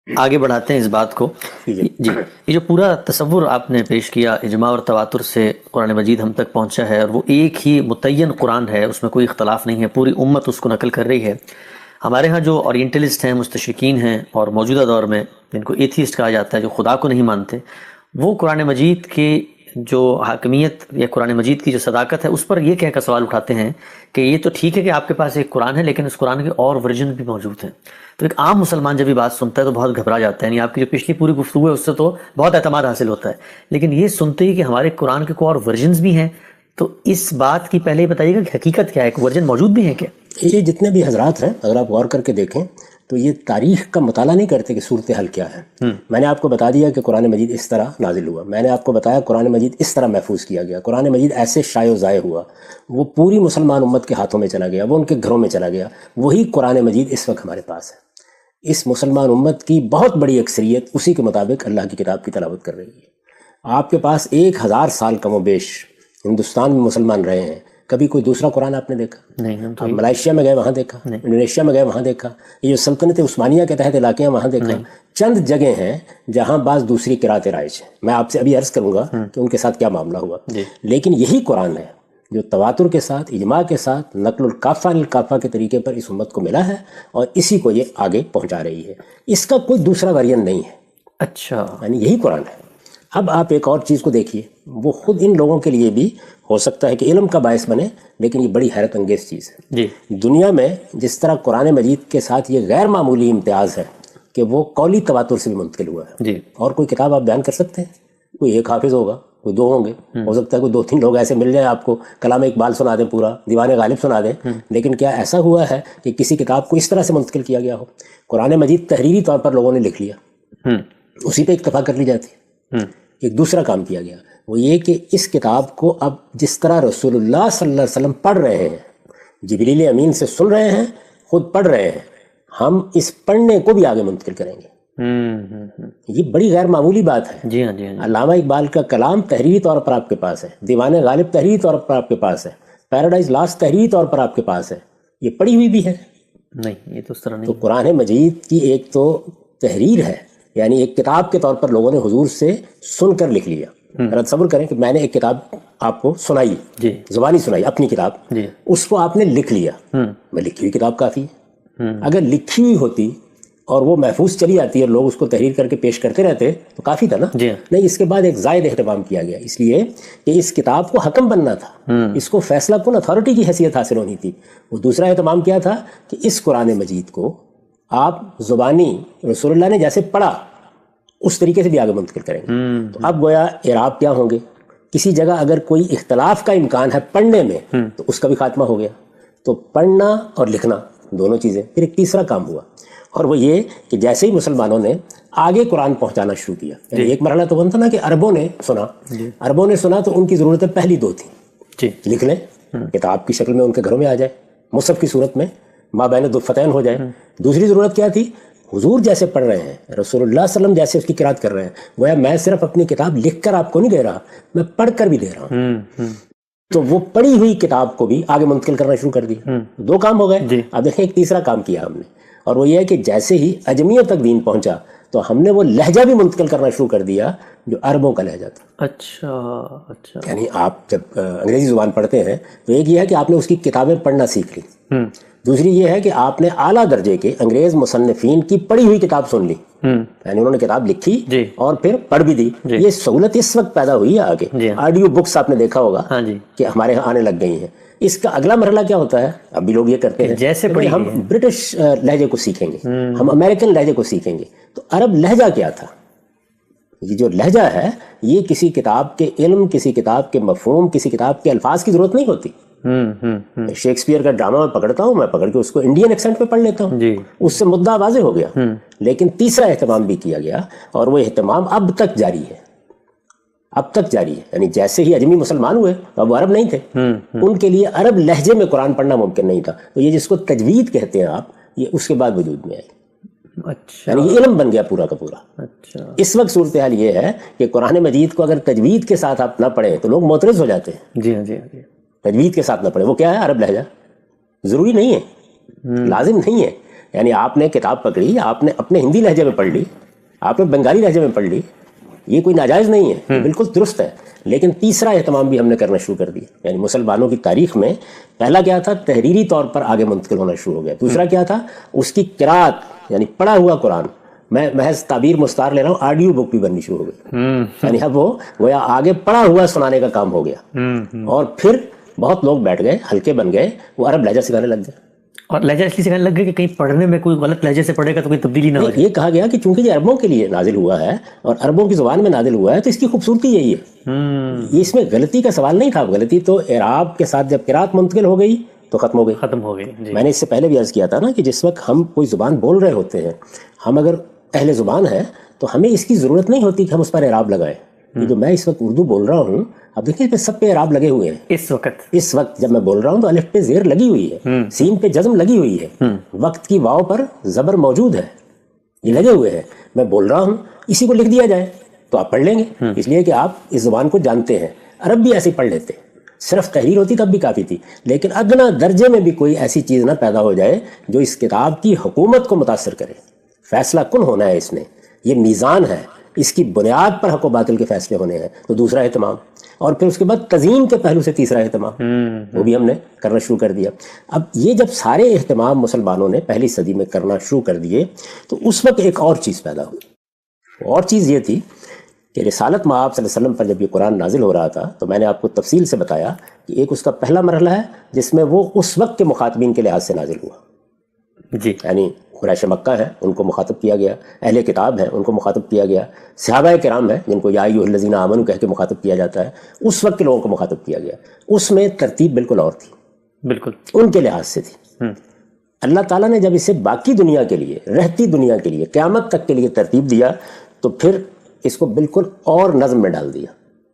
آگے بڑھاتے ہیں اس بات کو. جی، یہ جو پورا تصور آپ نے پیش کیا اجماع اور تواتر سے قرآن مجید ہم تک پہنچا ہے، اور وہ ایک ہی متعین قرآن ہے، اس میں کوئی اختلاف نہیں ہے، پوری امت اس کو نقل کر رہی ہے. ہمارے ہاں جو اورینٹلسٹ ہیں، مستشرقین ہیں، اور موجودہ دور میں جن کو ایتھیسٹ کہا جاتا ہے، جو خدا کو نہیں مانتے، وہ قرآن مجید کی جو حاکمیت یا قرآن مجید کی جو صداقت ہے اس پر یہ کہہ کر سوال اٹھاتے ہیں کہ یہ تو ٹھیک ہے کہ آپ کے پاس ایک قرآن ہے، لیکن اس قرآن کے اور ورژن بھی موجود ہیں. تو ایک عام مسلمان جب یہ بات سنتا ہے تو بہت گھبرا جاتا ہے. یعنی آپ کی جو پچھلی پوری گفتگو ہے اس سے تو بہت اعتماد حاصل ہوتا ہے، لیکن یہ سنتے ہی کہ ہمارے قرآن کے کوئی اور ورژنز بھی ہیں، تو اس بات کی پہلے یہ بتائیے گا کہ حقیقت کیا ہے، ایک ورژن موجود بھی ہے کیا؟ یہ جتنے بھی حضرات ہیں اگر آپ غور کر کے دیکھیں تو یہ تاریخ کا مطالعہ نہیں کرتے کہ صورتحال کیا ہے. میں نے آپ کو بتا دیا کہ قرآن مجید اس طرح نازل ہوا، میں نے آپ کو بتایا قرآن مجید اس طرح محفوظ کیا گیا، قرآن مجید ایسے شائع و ضائع ہوا، وہ پوری مسلمان امت کے ہاتھوں میں چلا گیا، وہ ان کے گھروں میں چلا گیا. وہی قرآن مجید اس وقت ہمارے پاس ہے. اس مسلمان امت کی بہت بڑی اکثریت اسی کے مطابق اللہ کی کتاب کی تلاوت کر رہی ہے. آپ کے پاس 1000 سال کم و بیش ہندوستان میں مسلمان رہے ہیں، کبھی کوئی دوسرا قرآن آپ نے دیکھا؟ نہیں. آپ ملائیشیا میں گئے وہاں دیکھا، انڈونیشیا میں گئے وہاں دیکھا، یہ جو سلطنت عثمانیہ کے تحت علاقے ہیں وہاں دیکھا. چند جگہ ہیں جہاں بعض دوسری قرأتیں رائج ہیں. میں آپ سے ابھی عرض کروں گا کہ ان کے ساتھ کیا معاملہ ہوا. لیکن یہی قرآن ہے جو تواتر کے ساتھ، اجماع کے ساتھ، نقل الکافہ للکافہ کے طریقے پر اس امت کو ملا ہے، اور اسی کو یہ آگے پہنچا رہی ہے. اس کا کوئی دوسرا ویرین نہیں ہے. اچھا، یعنی یہی قرآن ہے. اب آپ ایک اور چیز کو دیکھیے، وہ خود ان لوگوں کے لیے بھی ہو سکتا ہے کہ علم کا باعث بنے، لیکن یہ بڑی حیرت انگیز چیز ہے. دنیا میں جس طرح قرآن مجید کے ساتھ یہ غیر معمولی امتیاز ہے کہ وہ قولی تواتر سے بھی منتقل ہوا ہے. اور کوئی کتاب آپ بیان کر سکتے ہیں؟ کوئی ایک حافظ ہوگا، کوئی 2 ہوں گے، ہو سکتا ہے کوئی 2-3 لوگ ایسے مل جائیں آپ کو کلام اقبال سنا دیں، پورا دیوان غالب سنا دیں. لیکن کیا ایسا ہوا ہے کہ کسی کتاب کو اس طرح سے منتقل کیا گیا ہو؟ قرآن مجید تحریری طور پر لوگوں نے لکھ لیا، اسی پہ اکتفا کر لی جاتی ہے. ایک دوسرا کام کیا گیا، وہ یہ کہ اس کتاب کو اب جس طرح رسول اللہ صلی اللہ علیہ وسلم پڑھ رہے ہیں، جبریل امین سے سن رہے ہیں، خود پڑھ رہے ہیں، ہم اس پڑھنے کو بھی آگے منتقل کریں گے. یہ بڑی غیر معمولی بات ہے. جی ہاں. علامہ اقبال کا کلام تحریری طور پر آپ کے پاس ہے، دیوان غالب تحریری طور پر آپ کے پاس ہے، پیراڈائز لاسٹ تحریری طور پر آپ کے پاس ہے. یہ پڑھی ہوئی بھی ہے. نہیں، یہ تو اس طرح نہیں. تو قرآن مجید کی ایک تو تحریر ہے، یعنی ایک کتاب کے طور پر لوگوں نے حضور سے سن کر لکھ لیا. تصور کریں کہ میں نے ایک کتاب آپ کو سنائی، زبانی سنائی، اپنی کتاب، اس کو آپ نے لکھ لیا. میں لکھی ہوئی کتاب کافی ہے. اگر لکھی ہوئی ہوتی اور وہ محفوظ چلی آتی اور لوگ اس کو تحریر کر کے پیش کرتے رہتے تو کافی تھا نا. نہیں، اس کے بعد ایک زائد اہتمام کیا گیا، اس لیے کہ اس کتاب کو حکم بننا تھا، اس کو فیصلہ کن اتھارٹی کی حیثیت حاصل ہونی تھی. وہ دوسرا اہتمام کیا تھا کہ اس قرآن مجید کو آپ زبانی رسول اللہ نے جیسے پڑھا اس طریقے سے بھی آگے منتقل کریں گے. تو اب گویا اعراب کیا ہوں گے، کسی جگہ اگر کوئی اختلاف کا امکان ہے پڑھنے میں تو اس کا بھی خاتمہ ہو گیا. تو پڑھنا اور لکھنا دونوں چیزیں. پھر ایک تیسرا کام ہوا، اور وہ یہ کہ جیسے ہی مسلمانوں نے آگے قرآن پہنچانا شروع کیا، یعنی ایک مرحلہ تو بنتا نا کہ عربوں نے سنا تو ان کی ضرورتیں پہلی 2 تھیں، لکھ لیں، کتاب کی شکل میں ان کے گھروں میں آ جائے، مصحف کی صورت میں مابین الفتین ہو جائے. دوسری ضرورت کیا تھی؟ حضور جیسے پڑھ رہے ہیں، رسول اللہ صلی اللہ علیہ وسلم جیسے اس کی قرات کر رہے ہیں، گویا میں صرف اپنی کتاب لکھ کر آپ کو نہیں دے رہا، میں پڑھ کر بھی دے رہا ہوں. تو وہ پڑھی ہوئی کتاب کو بھی آگے منتقل کرنا شروع کر دیا. 2 کام ہو گئے. اب دیکھیں ایک تیسرا کام کیا ہم نے، اور وہ یہ ہے کہ جیسے ہی عجمیوں تک دین پہنچا تو ہم نے وہ لہجہ بھی منتقل کرنا شروع کر دیا جو عربوں کا لہجہ تھا. اچھا. یعنی آپ جب انگریزی زبان پڑھتے ہیں تو ایک یہ ہے کہ آپ نے اس کی کتابیں پڑھنا سیکھ لی، دوسری یہ ہے کہ آپ نے اعلیٰ درجے کے انگریز مصنفین کی پڑھی ہوئی کتاب سن لی، یعنی انہوں نے کتاب لکھی اور پھر پڑھ بھی دی. یہ سہولت اس وقت پیدا ہوئی ہے. آگے آڈیو بکس آپ نے دیکھا ہوگا کہ ہمارے ہاں آنے لگ گئی ہیں. اس کا اگلا مرحلہ کیا ہوتا ہے؟ اب بھی لوگ یہ کرتے ہیں جیسے ہم برٹش لہجے کو سیکھیں گے، ہم امریکن لہجے کو سیکھیں گے. تو عرب لہجہ کیا تھا؟ یہ جو لہجہ ہے یہ کسی کتاب کے علم، کسی کتاب کے مفہوم، کسی کتاب کے الفاظ کی ضرورت نہیں ہوتی. شیکسپیئر کا ڈرامہ میں پکڑتا ہوں، میں پکڑ کے اس کو انڈین ایکسنٹ میں پڑھ لیتا ہوں، اس سے مدعا واضح ہو گیا. لیکن تیسرا اہتمام بھی کیا گیا، اور وہ اہتمام اب تک جاری ہے. یعنی جیسے ہی اجمی مسلمان ہوئے اب وہ عرب نہیں تھے، ان کے لیے عرب لہجے میں قرآن پڑھنا ممکن نہیں تھا. تو یہ جس کو تجوید کہتے ہیں آپ، یہ اس کے بعد وجود میں آئی. یعنی یہ علم بن گیا پورا کا پورا. اس وقت صورتحال یہ ہے کہ قرآن مجید کو اگر تجوید کے ساتھ آپ نہ پڑھیں تو لوگ معترض ہو جاتے ہیں. تجوید کے ساتھ نہ پڑھیں، وہ کیا ہے؟ عرب لہجہ. ضروری نہیں ہے، لازم نہیں ہے. یعنی آپ نے کتاب پکڑی، آپ نے اپنے ہندی لہجے میں پڑھ لی، آپ نے بنگالی لہجے میں پڑھ لی، یہ کوئی ناجائز نہیں ہے، بالکل درست ہے. لیکن تیسرا اہتمام بھی ہم نے کرنا شروع کر دیا. یعنی مسلمانوں کی تاریخ میں پہلا کیا تھا؟ تحریری طور پر آگے منتقل ہونا شروع ہو گیا. دوسرا کیا تھا؟ اس کی قرات یعنی پڑھا ہوا قرآن. میں محض تعبیر مستعار لے رہا ہوں، آڈیو بک بھی بننی شروع ہو گئی. یعنی اب وہ گویا آگے پڑھا ہوا سنانے کا کام ہو گیا. اور پھر بہت لوگ بیٹھ گئے، ہلکے بن گئے، وہ عرب لہجہ سکھانے لگ گئے. اور لہجہ اس لیے سکھانے لگ گئے کہ کہیں پڑھنے میں کوئی غلط لہجے سے پڑھے گا تو کوئی تبدیلی نہ ہو جائے. یہ کہا گیا کہ چونکہ یہ عربوں کے لیے نازل ہوا ہے اور عربوں کی زبان میں نازل ہوا ہے تو اس کی خوبصورتی یہی ہے. یہ اس میں غلطی کا سوال نہیں تھا. غلطی تو اعراب کے ساتھ جب قرات منتقل ہو گئی تو ختم ہو گئی. میں نے اس سے پہلے بھی عرض کیا تھا نا کہ جس وقت ہم کوئی زبان بول رہے ہوتے ہیں، ہم اگر اہل زبان ہیں تو ہمیں اس کی ضرورت نہیں ہوتی کہ ہم اس پر اعراب لگائیں. یہ جو میں اس وقت اردو بول رہا ہوں، اب دیکھیں پہ سب پہ اعراب لگے ہوئے ہیں. اس وقت جب میں بول رہا ہوں تو الف پہ زیر لگی ہوئی ہے، سین پہ جزم لگی ہوئی ہے، وقت کی واو پر زبر موجود ہے، یہ لگے ہوئے ہیں. میں بول رہا ہوں، اسی کو لکھ دیا جائے تو آپ پڑھ لیں گے، اس لیے کہ آپ اس زبان کو جانتے ہیں. عرب بھی ایسے پڑھ لیتے، صرف تحریر ہوتی تب بھی کافی تھی. لیکن ادنا درجے میں بھی کوئی ایسی چیز نہ پیدا ہو جائے جو اس کتاب کی حکومت کو متاثر کرے. فیصلہ کن ہونا ہے، اس نے یہ میزان ہے، اس کی بنیاد پر حق و باطل کے فیصلے ہونے ہیں. تو دوسرا اہتمام، اور پھر اس کے بعد تزئین کے پہلو سے تیسرا اہتمام، وہ بھی ہم نے کرنا شروع کر دیا. اب یہ جب سارے اہتمام مسلمانوں نے پہلی صدی میں کرنا شروع کر دیے تو اس وقت ایک اور چیز پیدا ہوئی. اور چیز یہ تھی کہ رسالت مآب صلی اللہ علیہ وسلم پر جب یہ قرآن نازل ہو رہا تھا تو میں نے آپ کو تفصیل سے بتایا کہ ایک اس کا پہلا مرحلہ ہے جس میں وہ اس وقت کے مخاطبین کے لحاظ سے نازل ہوا. یعنی قریش مکہ ہے، ان کو مخاطب کیا گیا، اہل کتاب ہیں، ان کو مخاطب کیا گیا، صحابہ کرام ہیں جن کو یا ایھا الذین آمنوا کہہ کے مخاطب کیا جاتا ہے، اس وقت کے لوگوں کو مخاطب کیا گیا. اس میں ترتیب بالکل اور تھی، بالکل ان کے لحاظ سے تھی. اللہ تعالیٰ نے جب اسے باقی دنیا کے لیے، رہتی دنیا کے لیے، قیامت تک کے لیے ترتیب دیا تو پھر اس کو بالکل اور نظم میں ڈال دیا.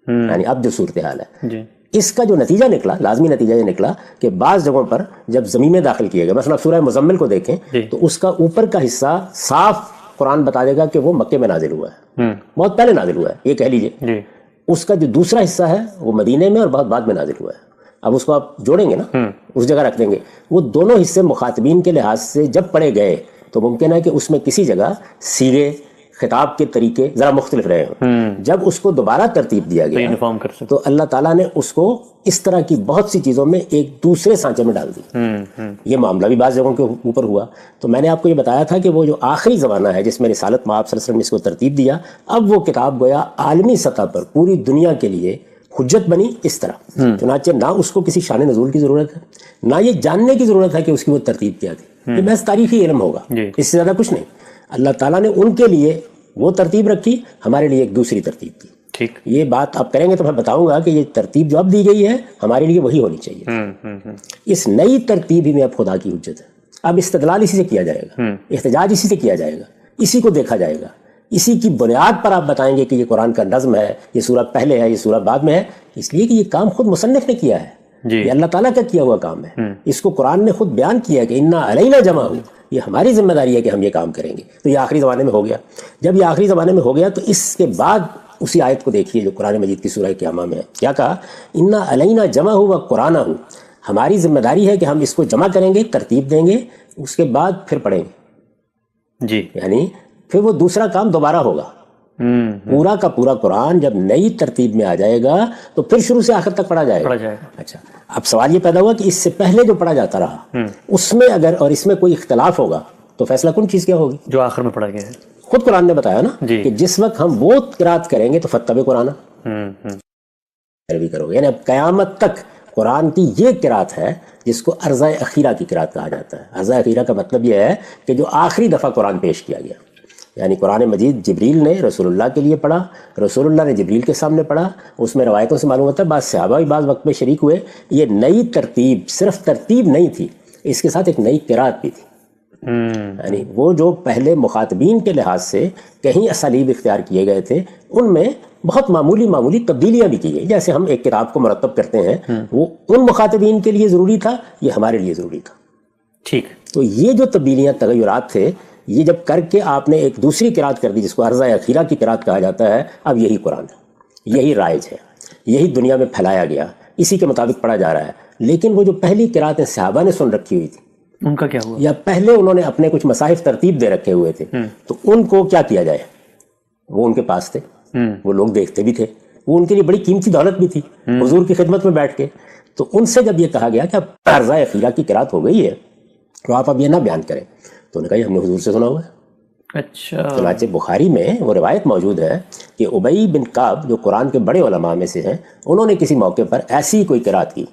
یعنی اب جو صورتحال ہے، اس کا جو نتیجہ نکلا، لازمی نتیجہ یہ نکلا کہ بعض جگہوں پر جب ضمیمیں داخل کیے گئے، مثلا سورہ مزمل کو دیکھیں تو اس کا اوپر کا حصہ صاف قرآن بتا دے گا کہ وہ مکے میں نازل ہوا ہے، بہت پہلے نازل ہوا ہے، یہ کہہ لیجئے. اس کا جو دوسرا حصہ ہے وہ مدینے میں اور بہت بعد میں نازل ہوا ہے. اب اس کو آپ جوڑیں گے نا، اس جگہ رکھ دیں گے. وہ دونوں حصے مخاطبین کے لحاظ سے جب پڑھے گئے تو ممکن ہے کہ اس میں کسی جگہ سیرے خطاب کے طریقے ذرا مختلف رہے ہوں. جب اس کو دوبارہ ترتیب دیا گیا تو اللہ تعالیٰ نے اس کو اس طرح کی بہت سی چیزوں میں ایک دوسرے سانچے میں ڈال دی. یہ معاملہ بھی بعض جگہوں کے اوپر ہوا. تو میں نے آپ کو یہ بتایا تھا کہ وہ جو آخری زمانہ ہے جس میں رسالت مآب صلی اللہ علیہ وسلم نے اس کو ترتیب دیا، اب وہ کتاب گویا عالمی سطح پر پوری دنیا کے لیے حجت بنی اس طرح. چنانچہ نہ اس کو کسی شان نزول کی ضرورت ہے، نہ یہ جاننے کی ضرورت ہے کہ اس کی وہ ترتیب کیا تھی. یہ محض تاریخی علم ہوگا، اس سے زیادہ کچھ نہیں. اللہ تعالیٰ نے ان کے لیے وہ ترتیب رکھی، ہمارے لیے ایک دوسری ترتیب کی. یہ بات آپ کریں گے تو میں بتاؤں گا کہ یہ ترتیب جو اب دی گئی ہے ہمارے لیے وہی ہونی چاہیے. اس نئی ترتیب ہی میں اب خدا کی حجت ہے. اب استدلال اسی سے کیا جائے گا، احتجاج اسی سے کیا جائے گا، اسی کو دیکھا جائے گا. اسی کی بنیاد پر آپ بتائیں گے کہ یہ قرآن کا نظم ہے، یہ سورہ پہلے ہے، یہ سورہ بعد میں ہے. اس لیے کہ یہ کام خود مصنف نے کیا ہے، یہ اللہ تعالیٰ کا کیا ہوا کام ہے. اس کو قرآن نے خود بیان کیا کہ انا علینا جمعہ، یہ ہماری ذمہ داری ہے کہ ہم یہ کام کریں گے. تو یہ آخری زمانے میں ہو گیا. جب یہ آخری زمانے میں ہو گیا تو اس کے بعد اسی آیت کو دیکھیے جو قرآن مجید کی سورہ قیامہ میں ہے. کیا کہا؟ انا علینا جمعہ و قرآنہ، ہماری ذمہ داری ہے کہ ہم اس کو جمع کریں گے، ترتیب دیں گے، اس کے بعد پھر پڑھیں گے. یعنی پھر وہ دوسرا کام دوبارہ ہوگا. پورا کا پورا قرآن جب نئی ترتیب میں آ جائے گا تو پھر شروع سے آخر تک پڑھا جائے گا. اچھا، اب سوال یہ پیدا ہوا کہ اس سے پہلے جو پڑھا جاتا رہا اس میں اگر اور اس میں کوئی اختلاف ہوگا تو فیصلہ کن چیز کیا ہوگی؟ جو آخر میں پڑھا گیا ہے. خود قرآن نے بتایا نا کہ جس وقت ہم وہ قرات کریں گے تو فتبع قرآن بھی کرو گے. یعنی اب قیامت تک قرآن کی یہ قرات ہے جس کو عرضہ اخیرہ کی قرات کہا جاتا ہے. عرضہ اخیرہ کا مطلب یہ ہے کہ جو آخری دفعہ قرآن پیش کیا گیا. یعنی قرآن مجید جبریل نے رسول اللہ کے لیے پڑھا، رسول اللہ نے جبریل کے سامنے پڑھا. اس میں روایتوں سے معلوم ہوتا ہے بعض صحابہ بھی بعض وقت میں شریک ہوئے. یہ نئی ترتیب صرف ترتیب نہیں تھی، اس کے ساتھ ایک نئی قرات بھی تھی. یعنی وہ جو پہلے مخاطبین کے لحاظ سے کہیں اسالیب اختیار کیے گئے تھے ان میں بہت معمولی تبدیلیاں بھی کی گئی. جیسے ہم ایک کتاب کو مرتب کرتے ہیں، وہ ان مخاطبین کے لیے ضروری تھا، یہ ہمارے لیے ضروری تھا. ٹھیک. تو یہ جو تبدیلیاں، تغیرات تھے، یہ جب کر کے آپ نے ایک دوسری قرات کر دی جس کو عرضہ اخیرہ کی قرات کہا جاتا ہے. اب یہی قرآن ہے، یہی رائج ہے، یہی دنیا میں پھیلایا گیا، اسی کے مطابق پڑھا جا رہا ہے. لیکن وہ جو پہلی قراتیں صحابہ نے سن رکھی ہوئی تھی ان کا کیا ہوا؟ یا پہلے انہوں نے اپنے کچھ مصاحف ترتیب دے رکھے ہوئے تھے تو ان کو کیا کیا جائے؟ وہ ان کے پاس تھے، وہ لوگ دیکھتے بھی تھے، وہ ان کے لیے بڑی قیمتی دولت بھی تھی حضور کی خدمت میں بیٹھ کے. تو ان سے جب یہ کہا گیا کہ اب عرضہ اخیرہ کی قرات ہو گئی ہے تو آپ اب یہ نہ بیان کریں، تو انہوں نے کہا ہم نے حضور سے سنا ہوا ہے. اچھا. چنانچہ بخاری میں وہ روایت موجود ہے کہ ابی بن کعب جو قرآن کے بڑے علماء میں سے ہیں، انہوں نے کسی موقع پر ایسی کوئی قرات کی.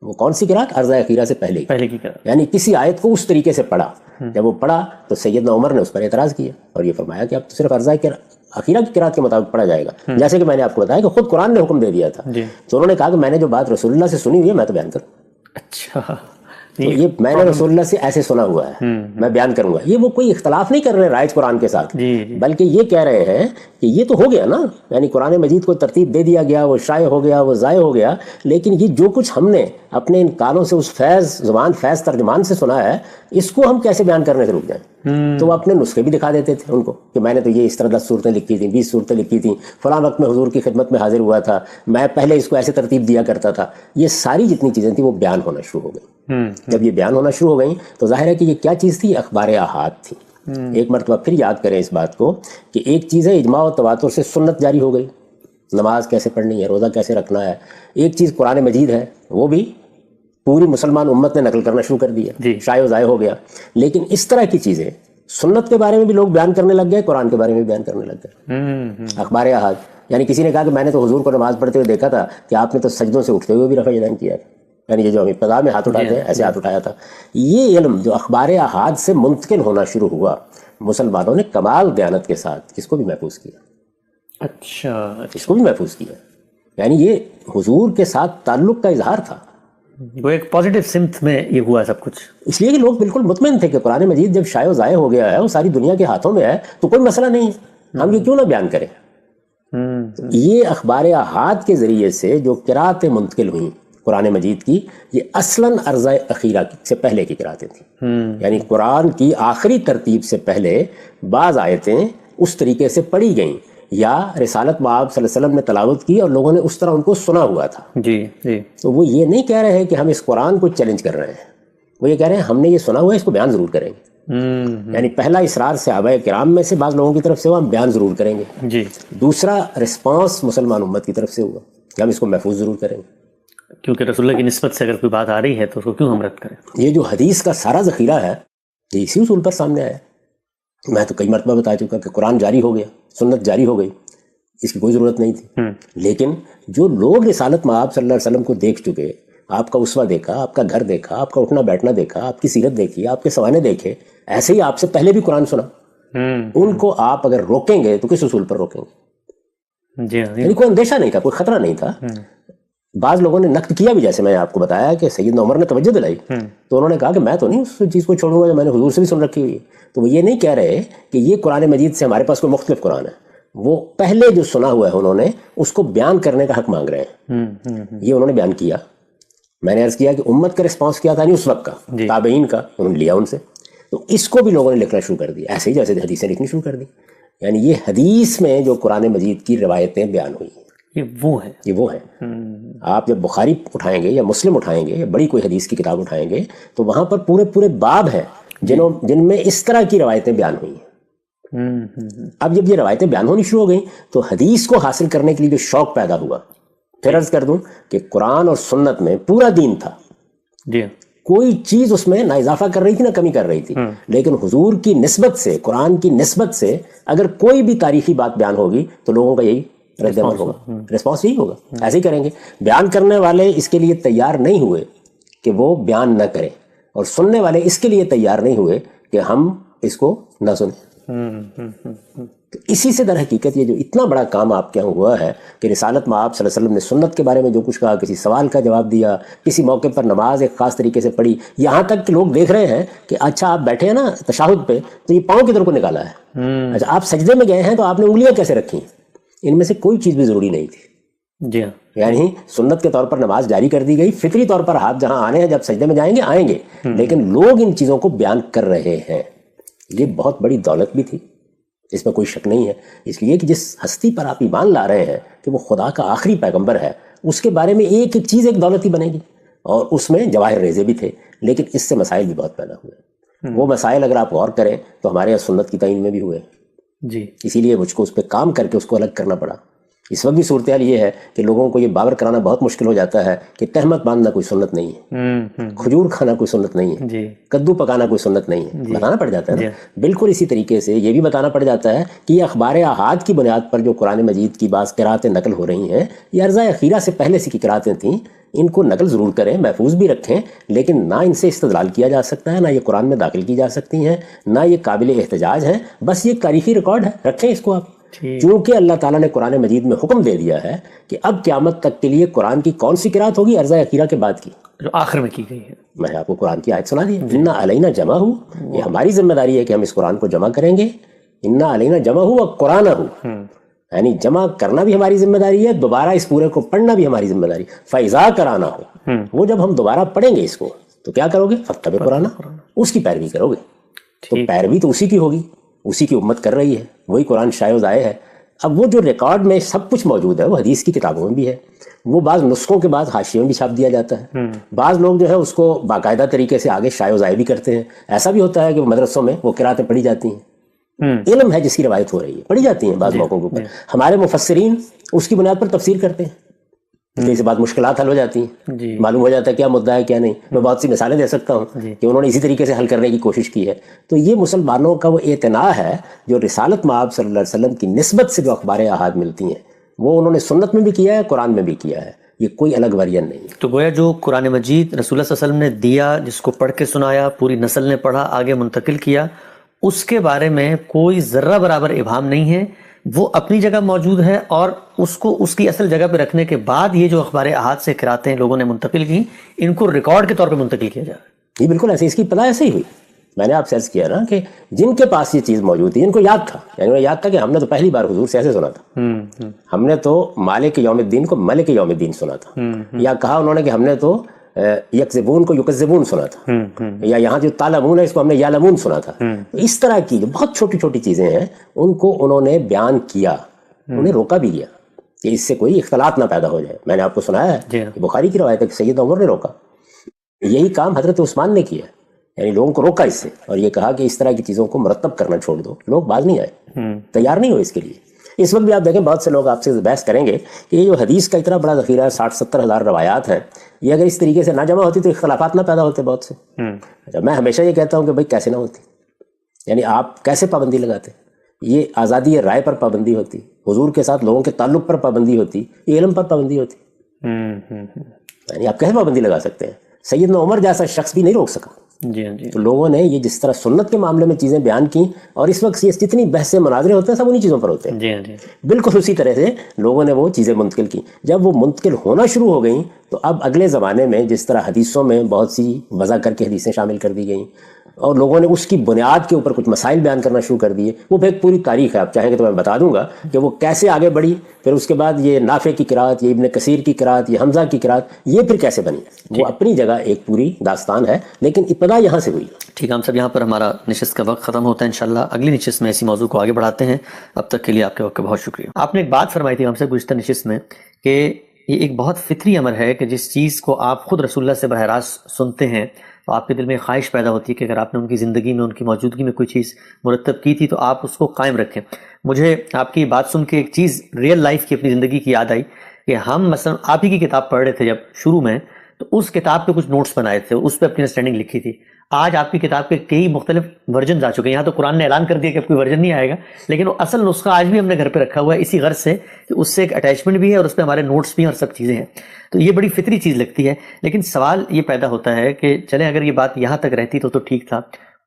وہ کون سی قرات؟ عرضہ اخیرہ سے پہلے کی قرات، یعنی کسی آیت کو اس طریقے سے پڑھا. جب وہ پڑھا تو سیدنا عمر نے اس پر اعتراض کیا اور یہ فرمایا کہ اب تو صرف عرضہ اخیرہ کی قرات کے مطابق پڑھا جائے گا، جیسے کہ میں نے آپ کو بتایا کہ خود قرآن نے حکم دے دیا تھا. تو انہوں نے کہا کہ میں نے جو بات رسول اللہ سے سنی ہوئی ہے میں تو بیان کروں. اچھا، تو یہ میں نے رسول اللہ سے ایسے سنا ہوا ہے، میں بیان کروں گا. یہ وہ کوئی اختلاف نہیں کر رہے رائج قرآن کے ساتھ، بلکہ یہ کہہ رہے ہیں کہ یہ تو ہو گیا نا، یعنی قرآن مجید کو ترتیب دے دیا گیا، وہ شائع ہو گیا، وہ ضائع ہو گیا، لیکن یہ جو کچھ ہم نے اپنے ان کانوں سے اس فیض ترجمان سے سنا ہے، اس کو ہم کیسے بیان کرنے سے رک جائیں؟ تو وہ اپنے نسخے بھی دکھا دیتے تھے ان کو کہ میں نے تو یہ اس طرح 10 صورتیں لکھی تھیں، 20 صورتیں لکھی تھیں، فلاں وقت میں حضور کی خدمت میں حاضر ہوا تھا، میں پہلے اس کو ایسے ترتیب دیا کرتا تھا. یہ ساری جتنی چیزیں تھیں وہ بیان ہونا شروع ہو گئیں. جب یہ بیان ہونا شروع ہو گئیں تو ظاہر ہے کہ یہ کیا چیز تھی؟ اخبار احاد تھی. ایک مرتبہ پھر یاد کریں اس بات کو کہ ایک چیز ہے اجماع و تواتر سے سنت جاری ہو گئی، نماز کیسے پڑھنی ہے، روزہ کیسے رکھنا ہے. ایک چیز قرآن مجید ہے، وہ بھی پوری مسلمان امت نے نقل کرنا شروع کر دیا، شائع و ضائع ہو گیا. لیکن اس طرح کی چیزیں سنت کے بارے میں بھی لوگ بیان کرنے لگ گئے، قرآن کے بارے میں بھی بیان کرنے لگ گئے. اخبار احاد، یعنی کسی نے کہا کہ میں نے تو حضور کو نماز پڑھتے ہوئے دیکھا تھا کہ آپ نے تو سجدوں سے اٹھتے ہوئے بھی رفع یدین کیا تھا، یعنی یہ جو ہم ابتدا میں ہاتھ اٹھاتے ہیں ایسے ہاتھ اٹھایا تھا. یہ علم جو اخبار احاد سے منتقل ہونا شروع ہوا، مسلمانوں نے کمال دیانت کے ساتھ اس کو بھی محفوظ کیا. اچھا، اس کو بھی محفوظ کیا. یعنی یہ حضور کے ساتھ تعلق کا اظہار تھا، وہ ایک پازیٹیو سمت میں یہ ہوا سب کچھ. اس لیے کہ لوگ بالکل مطمئن تھے کہ قرآن مجید جب شائع و ضائع ہو گیا ہے، وہ ساری دنیا کے ہاتھوں میں ہے، تو کوئی مسئلہ نہیں ہے، ہم یہ کیوں نہ بیان کریں. یہ اخبار احاد کے ذریعے سے جو قراتیں منتقل ہوئیں قرآن مجید کی، یہ اصلاً عرضہ اخیرہ سے پہلے کی قراتیں تھیں. یعنی قرآن کی آخری ترتیب سے پہلے بعض آیتیں اس طریقے سے پڑھی گئیں یا رسالت مآب صلی اللہ علیہ وسلم نے تلاوت کی اور لوگوں نے اس طرح ان کو سنا ہوا تھا. تو وہ یہ نہیں کہہ رہے ہیں کہ ہم اس قرآن کو چیلنج کر رہے ہیں، وہ یہ کہہ رہے ہیں ہم نے یہ سنا ہوا ہے، اس کو بیان ضرور کریں گے. یعنی پہلا اصرار صحابہ کرام میں سے بعض لوگوں کی طرف سے ہوا، ہم بیان ضرور کریں گے. دوسرا رسپانس مسلمان امت کی طرف سے ہوا کہ ہم اس کو محفوظ ضرور کریں گے، کیونکہ رسول اللہ کی نسبت سے اگر کوئی بات آ رہی ہے تو اس کو کیوں ہم رد کریں. یہ جو حدیث کا سارا ذخیرہ ہے یہ اسی اصول پر سامنے آیا. میں تو کئی مرتبہ بتا چکا کہ قرآن جاری ہو گیا، سنت جاری ہو گئی، اس کی کوئی ضرورت نہیں تھی. لیکن جو لوگ رسالت مآب صلی اللہ علیہ وسلم کو دیکھ چکے، آپ کا اسوہ دیکھا، آپ کا گھر دیکھا، آپ کا اٹھنا بیٹھنا دیکھا، آپ کی سیرت دیکھی، آپ کے سوانے دیکھے، ایسے ہی آپ سے پہلے بھی قرآن سنا، ان کو آپ اگر روکیں گے تو کس اصول پر روکیں گے؟ یعنی کوئی اندیشہ نہیں تھا، کوئی خطرہ نہیں تھا. بعض لوگوں نے نقد کیا بھی، جیسے میں آپ کو بتایا کہ سیدنا عمر نے توجہ دلائی تو انہوں نے کہا کہ میں تو نہیں اس چیز کو چھوڑوں گا جو میں نے حضور سے بھی سن رکھی ہوئی ہے. تو وہ یہ نہیں کہہ رہے کہ یہ قرآن مجید سے ہمارے پاس کوئی مختلف قرآن ہے، وہ پہلے جو سنا ہوا ہے انہوں نے اس کو بیان کرنے کا حق مانگ رہے ہیں. یہ انہوں نے بیان کیا. میں نے عرض کیا کہ امت کا رسپانس کیا تھا، نہیں اس وقت کا، تابعین کا، انہوں نے لیا ان سے. تو اس کو بھی لوگوں نے لکھنا شروع کر دیا، ایسے ہی جیسے حدیثیں لکھنی شروع کر دی. یعنی یہ حدیث میں جو قرآن مجید کی روایتیں بیان ہوئی ہیں یہ وہ ہیں. آپ جب بخاری اٹھائیں گے یا مسلم اٹھائیں گے یا بڑی کوئی حدیث کی کتاب اٹھائیں گے تو وہاں پر پورے باب ہیں جن میں اس طرح کی روایتیں بیان ہوئی ہیں. اب جب یہ روایتیں بیان ہونی شروع ہو گئیں تو حدیث کو حاصل کرنے کے لیے جو شوق پیدا ہوا، پھر عرض کر دوں کہ قرآن اور سنت میں پورا دین تھا، کوئی چیز اس میں نہ اضافہ کر رہی تھی نہ کمی کر رہی تھی. لیکن حضور کی نسبت سے، قرآن کی نسبت سے اگر کوئی بھی تاریخی بات بیان ہوگی تو لوگوں کا یہی رد عمل ہوگا، رسپانس یہی ہوگا، ایسے ہی کریں گے. بیان کرنے والے اس کے لیے تیار نہیں ہوئے کہ وہ بیان نہ کریں، اور سننے والے اس کے لیے تیار نہیں ہوئے کہ ہم اس کو نہ سنیں. تو اسی سے در حقیقت یہ جو اتنا بڑا کام آپ کے یہاں ہوا ہے کہ رسالت مآب صلی اللہ علیہ وسلم نے سنت کے بارے میں جو کچھ کہا، کسی سوال کا جواب دیا، کسی موقع پر نماز ایک خاص طریقے سے پڑھی، یہاں تک کہ لوگ دیکھ رہے ہیں کہ اچھا آپ بیٹھے ہیں نا تشہد پہ تو یہ پاؤں کدھر کو نکالا ہے، اچھا آپ سجدے میں گئے ہیں تو آپ نے انگلیاں کیسے رکھی. ان میں سے کوئی چیز بھی ضروری نہیں تھی. یعنی سنت کے طور پر نماز جاری کر دی گئی، فطری طور پر ہاتھ جہاں آنے ہیں جب سجدے میں جائیں گے آئیں گے، لیکن لوگ ان چیزوں کو بیان کر رہے ہیں. یہ بہت بڑی دولت بھی تھی، اس میں کوئی شک نہیں ہے. اس لیے کہ جس ہستی پر آپ ایمان لا رہے ہیں کہ وہ خدا کا آخری پیغمبر ہے، اس کے بارے میں ایک ایک چیز ایک دولت ہی بنے گی. اور اس میں جواہر ریزے بھی تھے، لیکن اس سے مسائل بھی بہت پیدا ہوئے. وہ مسائل اگر آپ غور کریں تو ہمارے یہاں سنت کی تعین میں بھی ہوئے جی، اسی لیے مجھ کو اس پہ کام کر کے اس کو الگ کرنا پڑا. اس وقت بھی صورتحال یہ ہے کہ لوگوں کو یہ باور کرانا بہت مشکل ہو جاتا ہے کہ تہمت باندھنا کوئی سنت نہیں ہے، کھجور کھانا کوئی سنت نہیں ہے، کدو پکانا کوئی سنت نہیں ہے. بتانا پڑ جاتا ہے نا. بالکل اسی طریقے سے یہ بھی بتانا پڑ جاتا ہے کہ یہ اخبار احاد کی بنیاد پر جو قرآن مجید کی بعض قراتیں نقل ہو رہی ہیں، یہ عرضہ اخیرہ سے پہلے سے کی قراتیں تھیں. ان کو نقل ضرور کریں، محفوظ بھی رکھیں، لیکن نہ ان سے استدلال کیا جا سکتا ہے، نہ یہ قرآن میں داخل کی جا سکتی ہیں، نہ یہ قابل احتجاج ہیں. بس یہ تاریخی ریکارڈ ہے، رکھیں اس کو آپ. چونکہ اللہ تعالیٰ نے قرآن مجید میں حکم دے دیا ہے کہ اب قیامت تک کے لیے قرآن کی کون سی قرات ہوگی؟ عرضہ اخیرہ کے بعد کی، جو آخر میں کی گئی ہے. میں آپ کو قرآن کی آیت سنا دی، انا علینا جمع ہو. یہ ہماری ذمہ داری ہے کہ ہم اس قرآن کو جمع کریں گے. انا علینا جمع ہو اور قرآن ہو، یعنی جمع کرنا بھی ہماری ذمہ داری ہے، دوبارہ اس پورے کو پڑھنا بھی ہماری ذمہ داری. فیضا کرانا ہو، وہ جب ہم دوبارہ پڑھیں گے اس کو تو کیا کرو گے؟ فتبع قرآن، اس کی پیروی کرو گے. تو پیروی تو اسی کی ہوگی، اسی کی امت کر رہی ہے، وہی قرآن شائع و ضائع ہے. اب وہ جو ریکارڈ میں سب کچھ موجود ہے وہ حدیث کی کتابوں میں بھی ہے، وہ بعض نسخوں کے بعد حاشیے میں بھی چھاپ دیا جاتا ہے. بعض لوگ جو ہے اس کو باقاعدہ طریقے سے آگے شائع و ضائع بھی کرتے ہیں. ایسا بھی ہوتا ہے کہ مدرسوں میں وہ قراتیں پڑھی جاتی ہیں، علم ہے جس کی روایت ہو رہی ہے، پڑھی جاتی ہیں بعض موقعوں کے اوپر. ہمارے مفسرین اس کی بنیاد پر تفسیر کرتے ہیں، اس سے بعد مشکلات حل ہو جاتی ہیں، معلوم ہو جاتا ہے کیا مدعا ہے کیا نہیں. میں بہت سی مثالیں دے سکتا ہوں کہ انہوں نے اسی طریقے سے حل کرنے کی کوشش کی ہے. تو یہ مسلمانوں کا وہ اعتناء ہے جو رسالت مآب صلی اللہ علیہ وسلم کی نسبت سے جو اخبار احاد ملتی ہیں وہ انہوں نے سنت میں بھی کیا ہے، قرآن میں بھی کیا ہے. یہ کوئی الگ ورژن نہیں ہے. تو گویا جو قرآن مجید رسول اللہ صلی اللہ علیہ وسلم نے دیا، جس کو پڑھ کے سنایا، پوری نسل نے پڑھا، آگے منتقل کیا، اس کے بارے میں کوئی ذرہ برابر ابہام نہیں ہے. وہ اپنی جگہ موجود ہے، اور اس کو اس کی اصل جگہ پہ رکھنے کے بعد یہ جو اخبار احاد سے قراتیں لوگوں نے منتقل کی، ان کو ریکارڈ کے طور پہ منتقل کیا جا رہا ہے. یہ بالکل ایسے، اس کی ابتدا ایسے ہی ہوئی. میں نے آپ سے عرض کیا نا کہ جن کے پاس یہ چیز موجود تھی، ان کو یاد تھا، یعنی انہیں یاد تھا کہ ہم نے تو پہلی بار حضور سے ایسے سنا تھا، ہم نے تو مالک یوم الدین کو ملک یوم الدین سنا تھا، یا کہا انہوں نے کہ ہم نے تو یکذبون کو یکذبون سنا تھا، یا یہاں جو تعلمون ہے اس کو ہم نے یعلمون سنا تھا. اس طرح کی جو بہت چھوٹی چھوٹی چیزیں ہیں ان کو انہوں نے بیان کیا، انہیں روکا بھی گیا کہ اس سے کوئی اختلاط نہ پیدا ہو جائے. میں نے آپ کو سنایا ہے کہ بخاری کی روایت ہے کہ سیدنا عمر نے روکا. یہی کام حضرت عثمان نے کیا، یعنی لوگوں کو روکا اس سے، اور یہ کہا کہ اس طرح کی چیزوں کو مرتب کرنا چھوڑ دو. لوگ باز نہیں آئے، تیار نہیں ہوئے اس کے لیے. اس وقت بھی آپ دیکھیں بہت سے لوگ آپ سے بحث کریں گے کہ یہ جو حدیث کا اتنا بڑا ذخیرہ ہے، 60-70 ہزار روایات ہیں، یہ اگر اس طریقے سے نہ جمع ہوتی تو اختلافات نہ پیدا ہوتے بہت سے. میں ہمیشہ یہ کہتا ہوں کہ بھائی کیسے نہ ہوتی، یعنی آپ کیسے پابندی لگاتے؟ یہ آزادی رائے پر پابندی ہوتی، حضور کے ساتھ لوگوں کے تعلق پر پابندی ہوتی، یہ علم پر پابندی ہوتی. یعنی آپ کیسے پابندی لگا سکتے ہیں؟ سیدنا عمر جیسا شخص بھی نہیں روک سکا. تو لوگوں نے یہ جس طرح سنت کے معاملے میں چیزیں بیان کی، اور اس وقت یہ جتنی بحثیں مناظرے ہوتے ہیں سب انہی چیزوں پر ہوتے ہیں، بالکل اسی طرح سے لوگوں نے وہ چیزیں منتقل کی. جب وہ منتقل ہونا شروع ہو گئیں تو اب اگلے زمانے میں جس طرح حدیثوں میں بہت سی وضع کر کے حدیثیں شامل کر دی گئیں، اور لوگوں نے اس کی بنیاد کے اوپر کچھ مسائل بیان کرنا شروع کر دیے. وہ ایک پوری تاریخ ہے، آپ چاہیں گے تو میں بتا دوں گا کہ وہ کیسے آگے بڑھی. پھر اس کے بعد یہ نافع کی قرات، یہ ابن کثیر کی قرات، یہ حمزہ کی قرات، یہ پھر کیسے بنی، وہ اپنی جگہ ایک پوری داستان ہے، لیکن ابتدا یہاں سے ہوئی. ٹھیک ہے، ہم سب یہاں پر ہمارا نشست کا وقت ختم ہوتا ہے. انشاءاللہ اگلی نشست میں اسی موضوع کو آگے بڑھاتے ہیں. اب تک کے لیے آپ کے وقت کا بہت شکریہ. آپ نے ایک بات فرمائی تھی ہم سے گزشتہ نشست میں کہ یہ ایک بہت فطری امر ہے کہ جس چیز کو آپ خود رسول اللہ سے براہ راست سنتے ہیں تو آپ کے دل میں خواہش پیدا ہوتی ہے کہ اگر آپ نے ان کی زندگی میں، ان کی موجودگی میں کوئی چیز مرتب کی تھی تو آپ اس کو قائم رکھیں. مجھے آپ کی بات سن کے ایک چیز ریئل لائف کی، اپنی زندگی کی یاد آئی کہ ہم مثلا آپ ہی کی کتاب پڑھ رہے تھے جب شروع میں، تو اس کتاب پہ کچھ نوٹس بنائے تھے، اس پہ اپنی انڈرسٹینڈنگ لکھی تھی. آج آپ کی کتاب کے کئی مختلف ورژنز آ چکے ہیں. یہاں تو قرآن نے اعلان کر دیا کہ اب کوئی ورژن نہیں آئے گا، لیکن وہ اصل نسخہ آج بھی ہم نے گھر پہ رکھا ہوا ہے اسی غرض سے کہ اس سے ایک اٹیچمنٹ بھی ہے اور اس پہ ہمارے نوٹس بھی ہیں اور سب چیزیں ہیں. تو یہ بڑی فطری چیز لگتی ہے. لیکن سوال یہ پیدا ہوتا ہے کہ چلیں اگر یہ بات یہاں تک رہتی تو ٹھیک تھا.